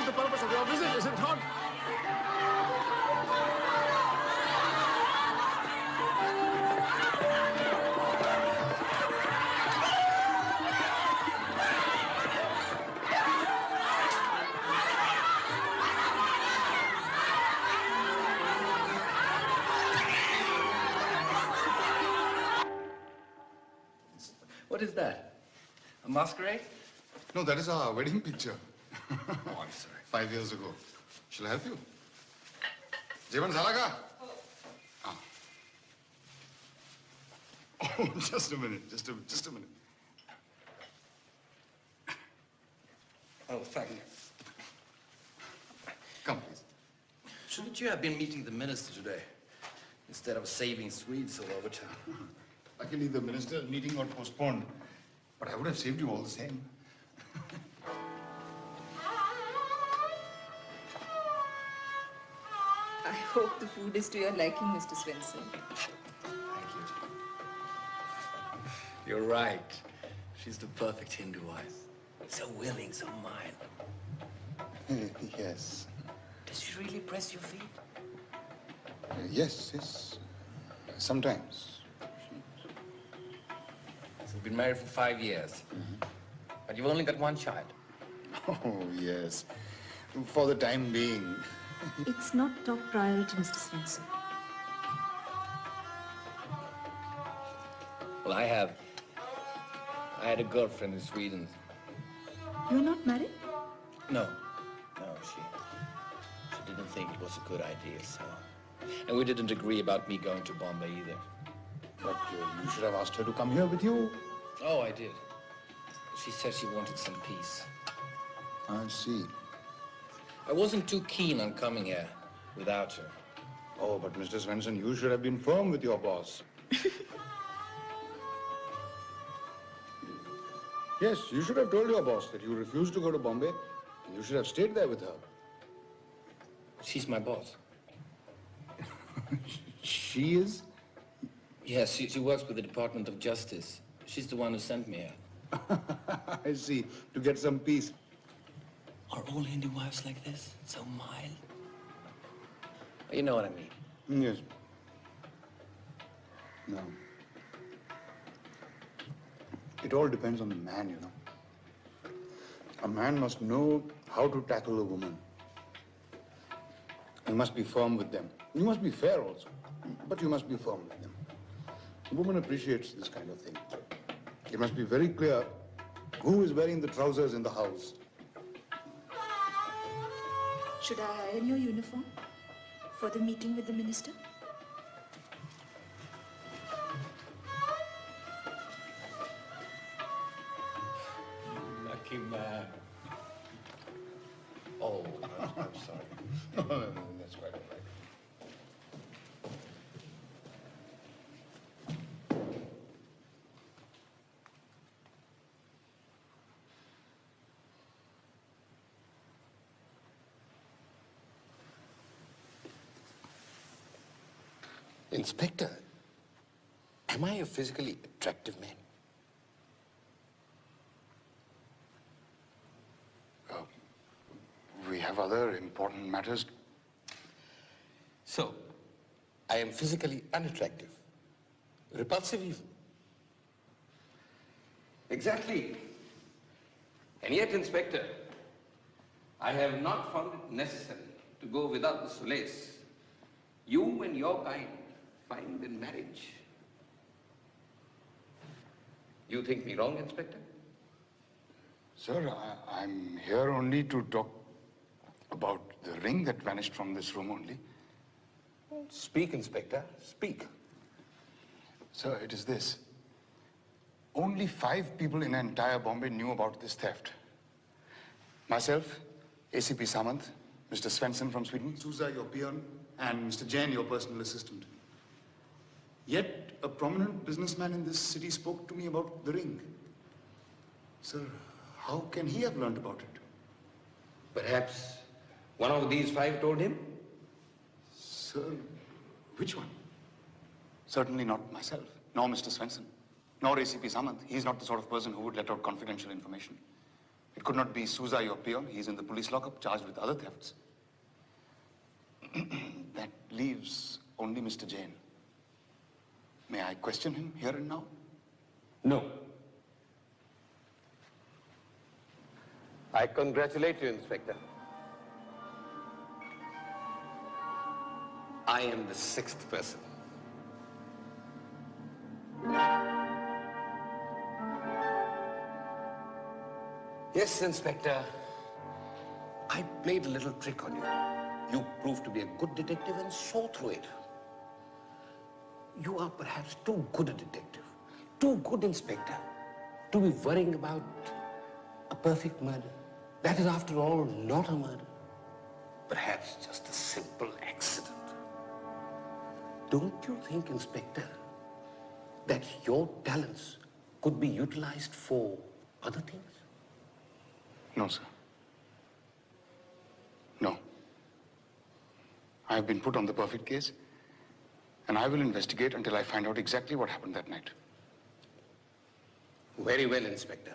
The purpose of your visit, is it not? What is that? A masquerade? No, that is our wedding picture. Oh, I'm sorry. 5 years ago. Shall I help you? Jeevan Zalaga? Ah. Oh, just a minute. Just a minute. Oh, thank you. Come, please. Shouldn't you have been meeting the minister today instead of saving Swedes all over town? Luckily, the minister's meeting got postponed. But I would have saved you all the same. I hope the food is to your liking, Mr. Swenson. Thank you. You're right. She's the perfect Hindu wife. So willing, so mild. Yes. Does she really press your feet? Yes, yes. Sometimes. So you've been married for 5 years. But you've only got one child. Oh, yes. For the time being. It's not top priority, Mr. Swenson. Well, I had a girlfriend in Sweden. You're not married? No, she didn't think it was a good idea, so. And we didn't agree about me going to Bombay either. But you should have asked her to come here with you. Oh, I did. She said she wanted some peace. I see. I wasn't too keen on coming here without her. Oh, but Mr. Swenson, you should have been firm with your boss. Yes, you should have told your boss that you refused to go to Bombay. You should have stayed there with her. She's my boss. She is? Yes, she works with the Department of Justice. She's the one who sent me here. I see. To get some peace. Are all Hindu wives like this? So mild? You know what I mean? Yes. No. It all depends on the man, you know. A man must know how to tackle a woman. You must be firm with them. You must be fair also, but you must be firm with them. A woman appreciates this kind of thing. It must be very clear who is wearing the trousers in the house. Should I iron your uniform for the meeting with the minister? Lucky man. Oh, I'm sorry. No, that's quite all right. Inspector, am I a physically attractive man? We have other important matters. So, I am physically unattractive. Repulsive even. Exactly. And yet, Inspector, I have not found it necessary to go without the solace you and your kind find in marriage. You think me wrong, Inspector? Sir, I'm here only to talk about the ring that vanished from this room only. Speak, Inspector, speak. Sir, it is this. Only 5 people in entire Bombay knew about this theft. Myself, ACP Samant, Mr. Svensson from Sweden, Sousa, your peon, and Mr. Jain, your personal assistant. Yet, a prominent businessman in this city spoke to me about the ring. Sir, how can he have learned about it? Perhaps one of these 5 told him? Sir, which one? Certainly not myself, nor Mr. Svensson, nor ACP Samant. He's not the sort of person who would let out confidential information. It could not be Sousa, your peon. He's in the police lockup, charged with other thefts. That leaves only Mr. Jain. May I question him here and now? No. I congratulate you, Inspector. I am the 6th person. Yes, Inspector. I played a little trick on you. You proved to be a good detective and saw through it. You are perhaps too good a detective, too good, Inspector, to be worrying about a perfect murder. That is, after all, not a murder. Perhaps just a simple accident. Don't you think, Inspector, that your talents could be utilized for other things? No, sir. No. I have been put on the perfect case, and I will investigate until I find out exactly what happened that night. Very well, Inspector.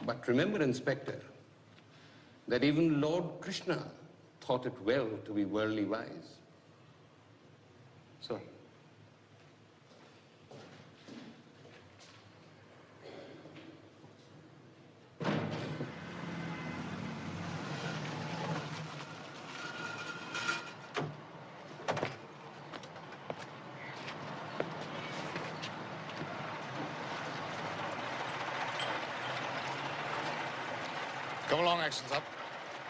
But remember, Inspector, that even Lord Krishna thought it well to be worldly wise. Sir. Come along, action's up.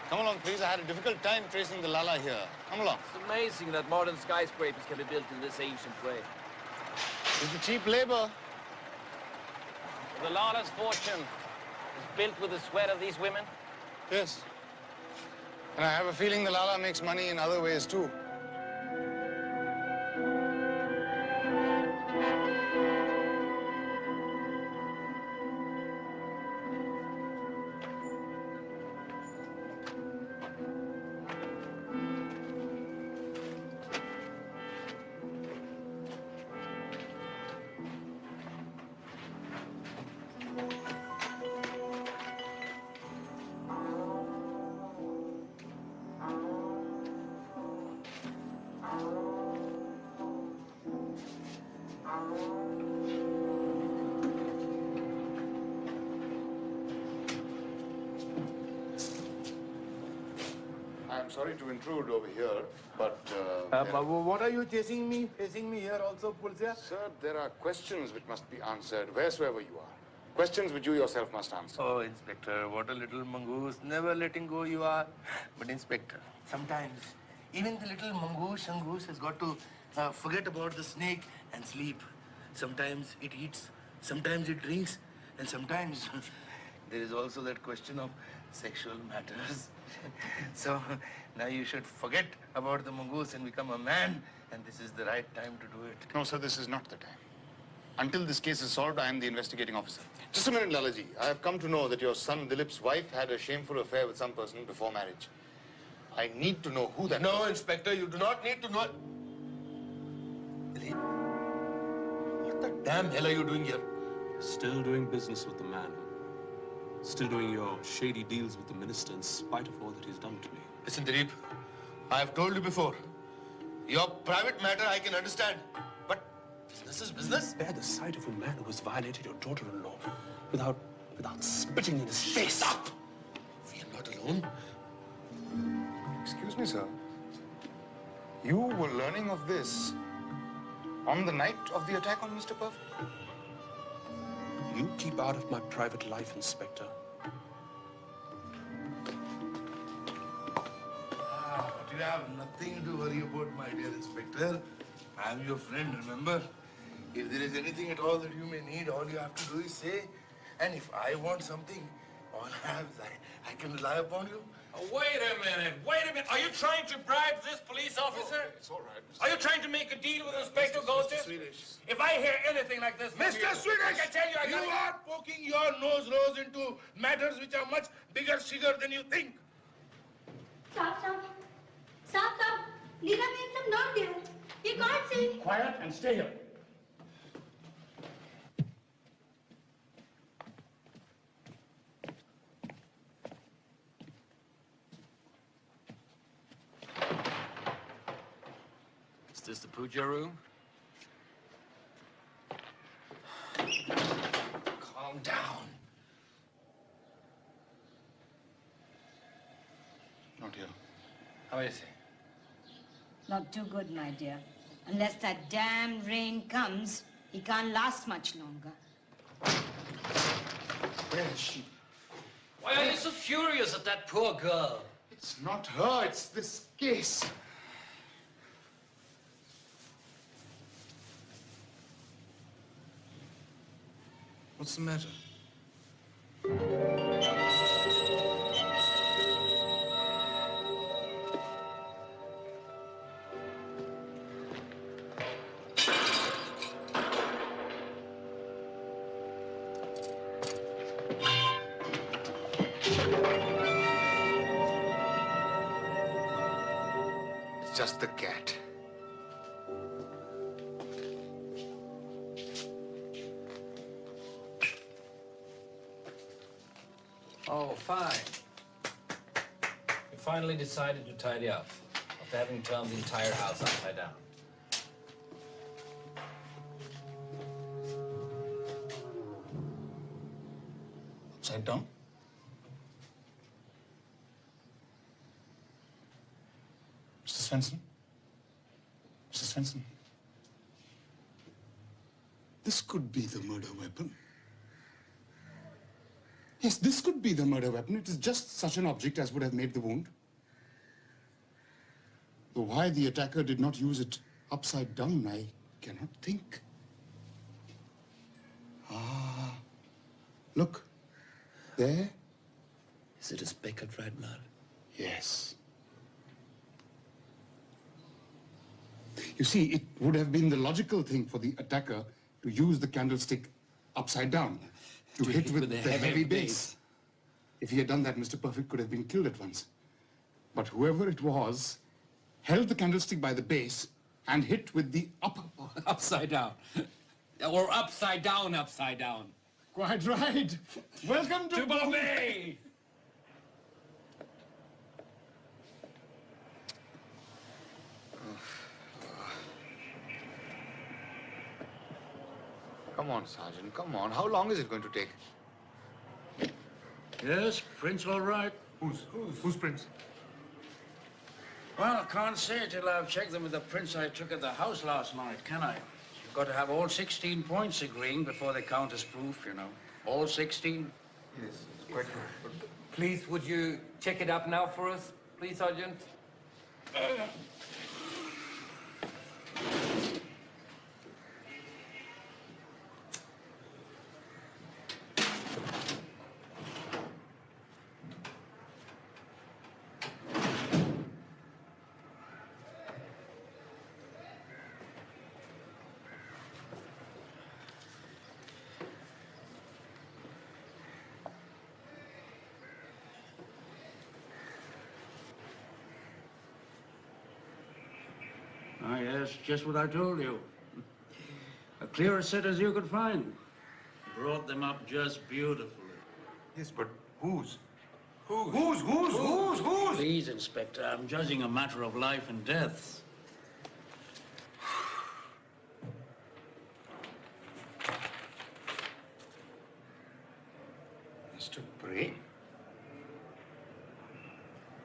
Come along, please. I had a difficult time tracing the Lala here. Come along. It's amazing that modern skyscrapers can be built in this ancient way. It's the cheap labor. The Lala's fortune is built with the sweat of these women? Yes. And I have a feeling the Lala makes money in other ways, too. I'm sorry to intrude over here, but... what are you chasing me, facing me here also, Pulsia? Sir, there are questions which must be answered wheresoever you are. Questions which you yourself must answer. Oh, Inspector, what a little mongoose. Never letting go you are. But, Inspector, sometimes even the little mongoose has got to forget about the snake and sleep. Sometimes it eats, sometimes it drinks, and sometimes there is also that question of sexual matters. So now you should forget about the mongoose and become a man, and this is the right time to do it. No, sir, this is not the time. Until this case is solved, I am the investigating officer. Just a minute, Lalaji. I have come to know that your son Dilip's wife had a shameful affair with some person before marriage. I need to know who that No, person. Inspector, you do not need to know. Dilip, what the damn hell are you doing here? Still doing business with the man. Still doing your shady deals with the minister in spite of all that he's done to me. Listen, Dilip, I have told you before. Your private matter I can understand, but business is business. Bear the sight of a man who has violated your daughter-in-law without spitting in his face. Stop! We are not alone. Excuse me, sir. You were learning of this on the night of the attack on Mr. Perfect? You keep out of my private life, Inspector. But you have nothing to worry about, my dear Inspector. I am your friend, remember? If there is anything at all that you may need, all you have to do is say. And if I want something, all I have is I can rely upon you. Oh, wait a minute. Are you trying to bribe this police officer? It's all right. Are you trying to make a deal with Inspector Ghote? If I hear anything like this from Mr. you, Swedish, I can tell you you are poking your nose into matters which are much bigger sugar than you think. Stop. Leela makes him not there. You can't see. Quiet and stay here. Is this the puja room? Calm down. Not here. How is he? Not too good, my dear. Unless that damn rain comes, he can't last much longer. Where is she? Why are you so furious at that poor girl? It's not her, it's this case. What's the matter? It's just the cat. Oh, fine. You finally decided to tidy up after having turned the entire house upside down. Upside down? Mr. Svensson? Mr. Svensson? This could be the murder weapon. Yes, this could be the murder weapon. It is just such an object as would have made the wound. Though why the attacker did not use it upside down, I cannot think. Ah, look, there. Is it a speckled red blood? Yes. You see, it would have been the logical thing for the attacker to use the candlestick upside down, to hit with the heavy base. If he had done that, Mr. Perfect could have been killed at once. But whoever it was held the candlestick by the base and hit with the upper part. Upside down. Or upside down, upside down. Quite right. Welcome to Bombay! Come on, Sergeant, come on. How long is it going to take? Yes, Prince all right. Who's Prince? Well, I can't say till I've checked them with the prince I took at the house last night, can I? You've got to have all 16 points agreeing before they count as proof, you know. All 16. Yes, it's quite right. Please, would you check it up now for us, please, Sergeant? Ah, yes, just what I told you. A clearer set as you could find. Brought them up just beautifully. Yes, but whose? Whose? Please, Inspector, I'm judging a matter of life and death. Mr. Prem?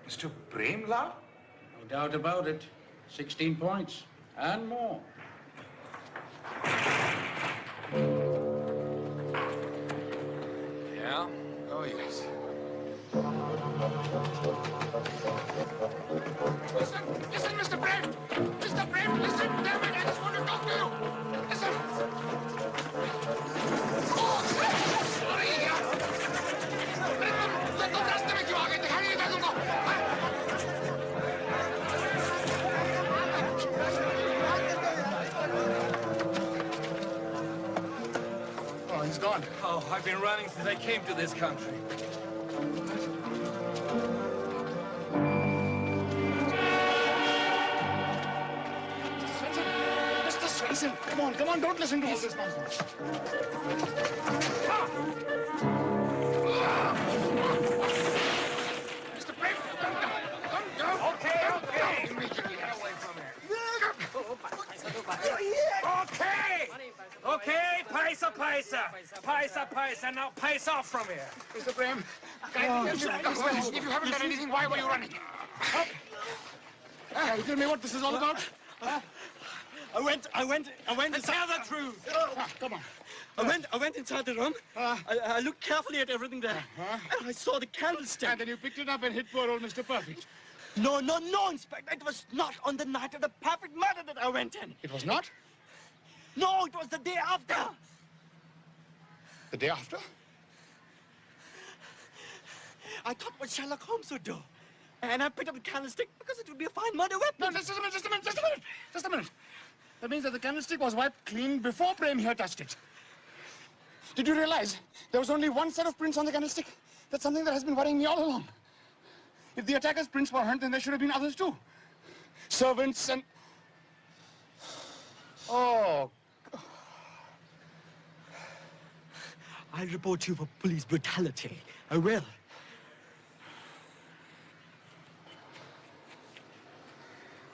Mr. Premlal? No doubt about it. 16 points and more. Yeah? Oh, yes. Listen, Mr. Prem! Mr. Prem, listen! Damn it, I just want to talk to you! Listen! Oh, sorry! तुम रास्ते में क्यों आ गए? दिखाई नहीं देता तुमको? Oh, he's gone. Oh, I've been running since I came to this country. Mr. Swenson, come on, don't listen to all this nonsense. Mr. Prem, come down. Okay. Immediately get away from here. Okay, paisa. Now pace off from here. Mr. Prem, if you haven't done anything, why were you running? Tell me what this is all about. I went Tell the truth. Come on. I went inside the room. I looked carefully at everything there. And I saw the candlestick. And then you picked it up and hit poor old Mr. Perfect. No, Inspector. It was not on the night of the perfect murder that I went in. It was not? No, it was the day after. The day after? I thought what Sherlock Holmes would do. And I picked up the candlestick because it would be a fine murder weapon. No, just a minute. That means that the candlestick was wiped clean before Prem here touched it. Did you realize there was only one set of prints on the candlestick? That's something that has been worrying me all along. If the attacker's prints were burnt, then there should have been others too. Servants and... Oh. I'll report you for police brutality. I will.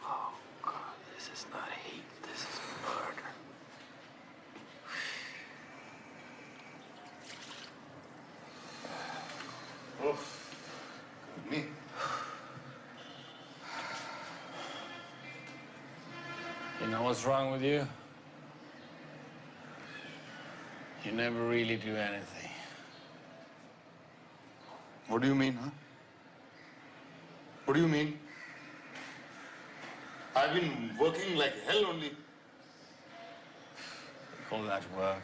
Oh, God, this is not hate. This is murder. Oh, me. You know what's wrong with you? You never really do anything. What do you mean, huh? What do you mean? I've been working like hell only. Call that work?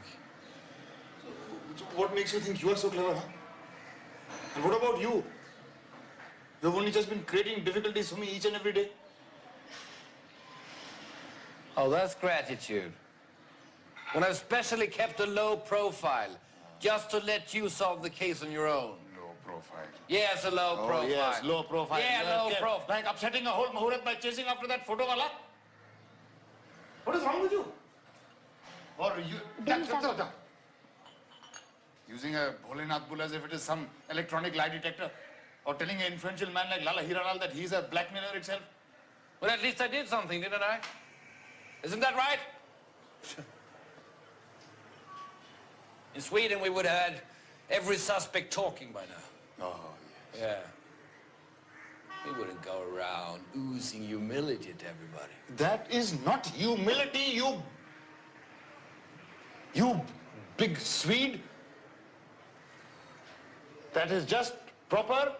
What makes you think you are so clever, huh? And what about you? You've only just been creating difficulties for me each and every day. Oh, that's gratitude. When I've specially kept a low profile, just to let you solve the case on your own. Low profile? Yes, a low profile. Yes, low profile. Yeah, low profile. Like upsetting a whole Muhurat by chasing after that photo wala. What is wrong with you? Or you... Using a Bholenath bull as if it is some electronic lie detector. Or telling an influential man like Lala Hiranal that he's a blackmailer itself. Well, at least I did something, didn't I? Isn't that right? In Sweden, we would have had every suspect talking by now. Oh, yes. Yeah. We wouldn't go around oozing humility to everybody. That is not humility, you big Swede. That is just proper,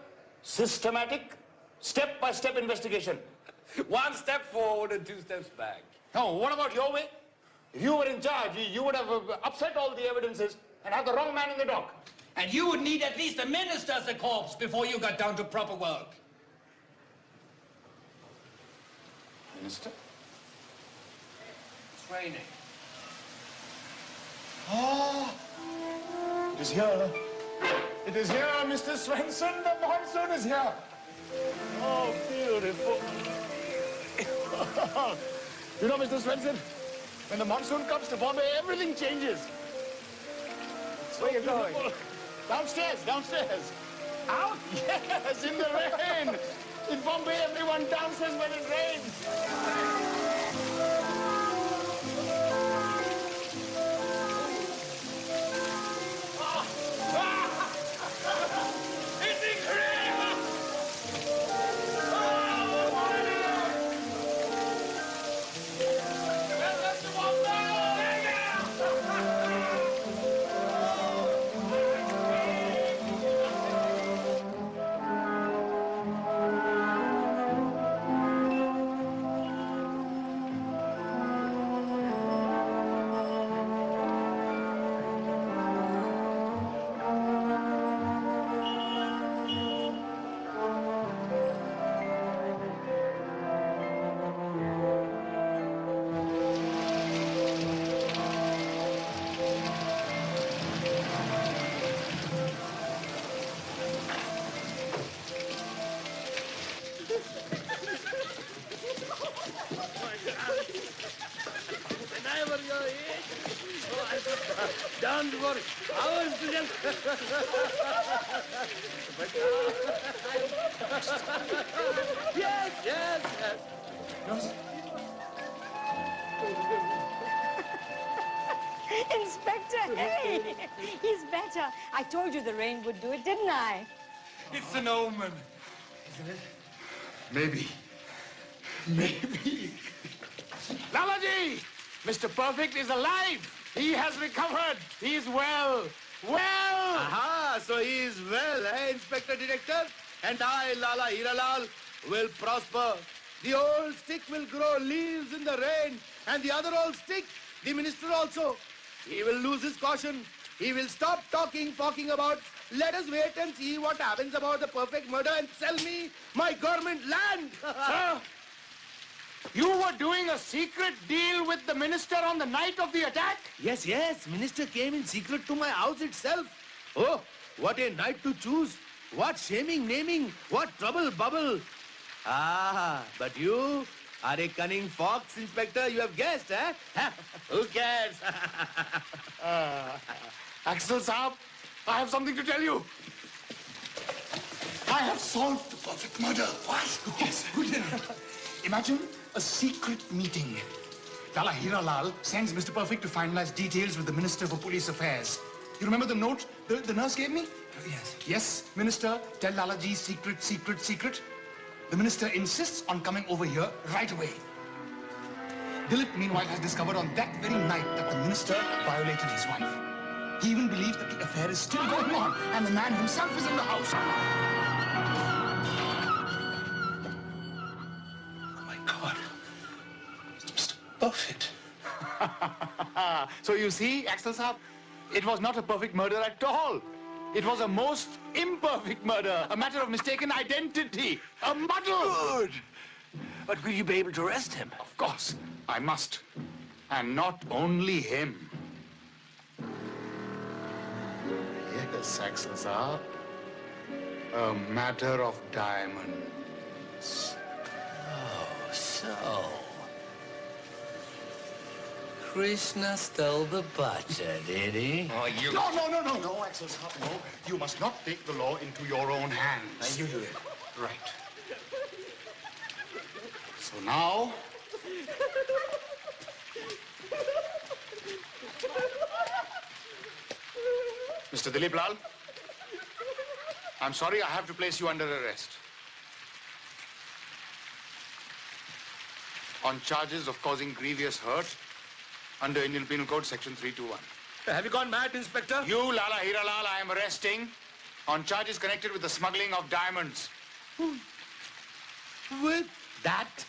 systematic, step-by-step investigation. One step forward and 2 steps back. Now, what about your way? If you were in charge, you would have upset all the evidences and had the wrong man in the dock. And you would need at least a minister as a corpse before you got down to proper work. Minister? It's raining. Ah, it is here. It is here, Mr. Swenson. The monsoon is here. Oh, beautiful. You know, Mr. Swenson, when the monsoon comes to Bombay, everything changes. Where are you going? Downstairs, downstairs. Out? Yes, in the rain. In Bombay, everyone dances when it rains. It's incredible! Don't worry. Hours to just... Yes, yes, yes. Inspector, hey! He's better. I told you the rain would do it, didn't I? It's an omen. Isn't it? Maybe. Maybe. Lalaji! Mr. Perfect is alive! He has recovered! He is well! Well! Aha! So he is well, eh, Inspector Detective? And I, Lala Hiralal, will prosper. The old stick will grow leaves in the rain, and the other old stick, the minister also. He will lose his caution. He will stop talking about, let us wait and see what happens about the perfect murder and sell me my government land. Sir, you were doing a secret deal with the minister on the night of the attack? Yes, yes. Minister came in secret to my house itself. Oh, what a night to choose. What shaming, naming, what trouble, bubble. Ah, but you are a cunning fox, Inspector. You have guessed, eh? Who cares? Axel Saab, I have something to tell you. I have solved the perfect murder. What? Yes. Who did it? Imagine a secret meeting. Lala Hiralal sends Mr. Perfect to finalize details with the Minister for Police Affairs. You remember the note the nurse gave me? Yes. Yes, Minister, tell Lalaji secret, secret, secret. The Minister insists on coming over here right away. Dilip, meanwhile, has discovered on that very night that the Minister violated his wife. He even believes that the affair is still going on, and the man himself is in the house. Oh, my God. Mr. Perfect. So you see, Axel Saab, it was not a perfect murder at all. It was a most imperfect murder, a matter of mistaken identity, a muddle. Good. But will you be able to arrest him? Of course, I must. And not only him. Yes, Axel Saab. A matter of diamonds. Oh, so... Krishna stole the butter, did he? Oh, you... No, Axel Saab, no. You must not take the law into your own hands. You do it. Right. So now... Mr. Dilip Lal, I'm sorry I have to place you under arrest. On charges of causing grievous hurt under Indian Penal Code, Section 321. Have you gone mad, Inspector? You, Lala Hiralal, I am arresting on charges connected with the smuggling of diamonds. With that?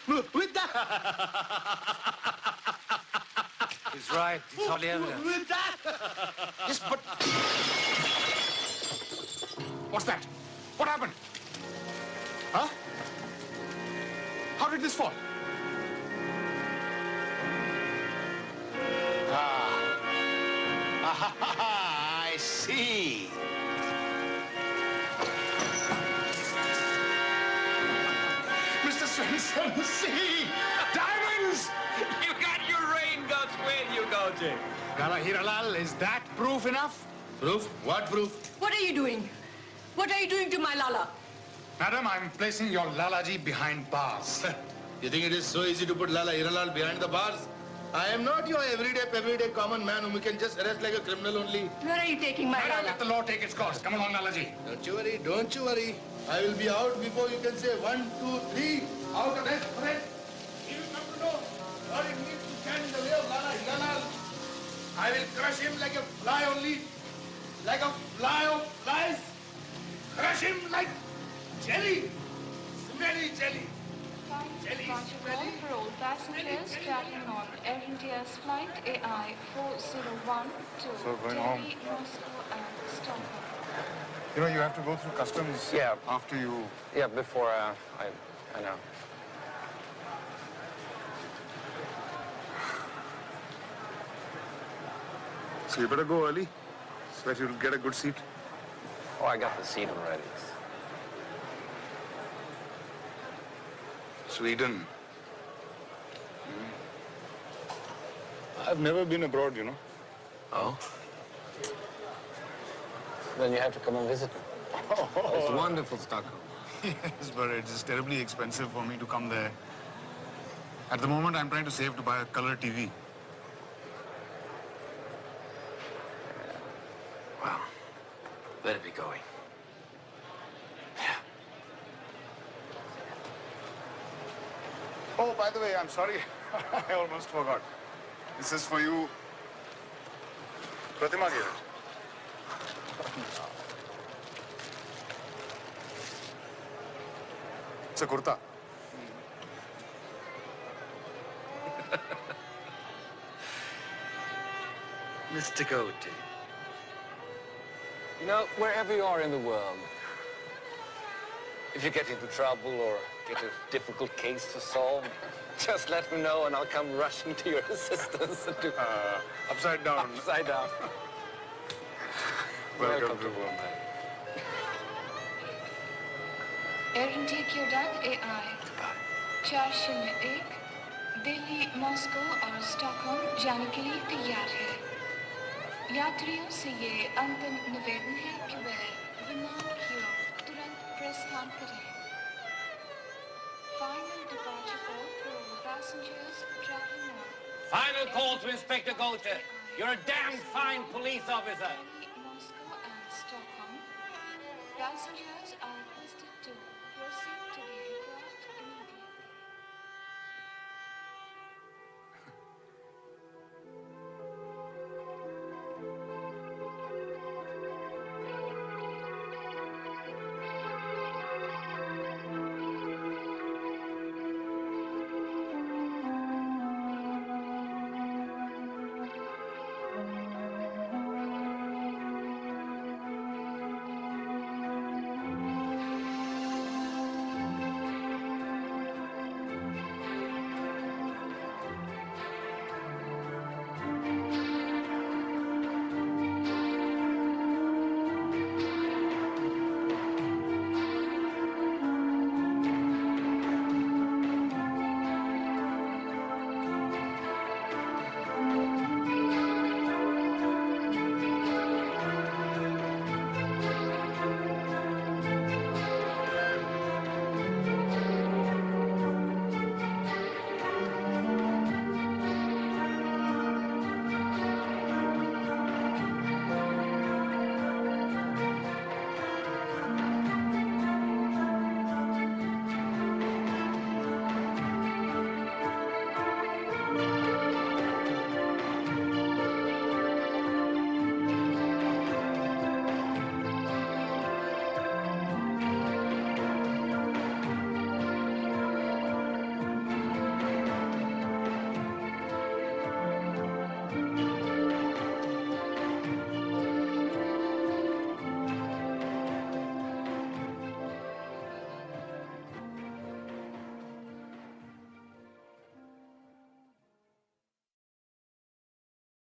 With that? He's right. It's hardly evidence. With that? Yes, but... What's that? What happened? Huh? How did this fall? I see. Mr. Swenson, see! Diamonds! You got your raincoats with you, Ghote. Lala Hiralal, is that proof enough? Proof? What proof? What are you doing? What are you doing to my Lala? Madam, I'm placing your Lalaji behind bars. You think it is so easy to put Lala Hiralal behind the bars? I am not your everyday common man whom you can just arrest like a criminal only. Where are you taking my Madam, Lala? let the law take its course. Come along, Lalaji. Don't you worry. I will be out before you can say 1, 2, 3. Out of arrest. You come to know what it means to stand in the way of Lala Hiralal. I will crush him like a fly only. Like a fly of flies. Crush him like jelly. Smelly jelly. Departure for all passengers traveling on Air India's flight AI 401 to So going Delhi, home. Moscow and Stockholm. You know, you have to go through customs after you... Yeah, before I know. So you better go early so that you'll get a good seat. Oh, I got the seat already. Sweden. I've never been abroad, you know. Oh? Then you have to come and visit me. It's wonderful, Stockholm. Yes, but it's terribly expensive for me to come there. At the moment, I'm trying to save to buy a color TV. Well, let it be going. Oh, by the way, I'm sorry. I almost forgot. This is for you. Pratima gave it. It's a kurta. Mr. Ghote. You know, wherever you are in the world, if you get into trouble or get a difficult case to solve, just let me know and I'll come rushing to your assistance. Upside down. Upside down. Welcome to Bombay. Air India की उड़ान AI 401 Delhi, Moscow और Stockholm जाने के लिए तैयार है। यात्रियों से ये अंतिम निवेदन है कि वे विमान की ओर तुरंत प्रस्थान करें। Final departure call for all passengers traveling on Final call to Inspector Ghote. You're a damn fine police officer. Moscow and Stockholm. Passengers are requested to proceed to the aircraft immediately.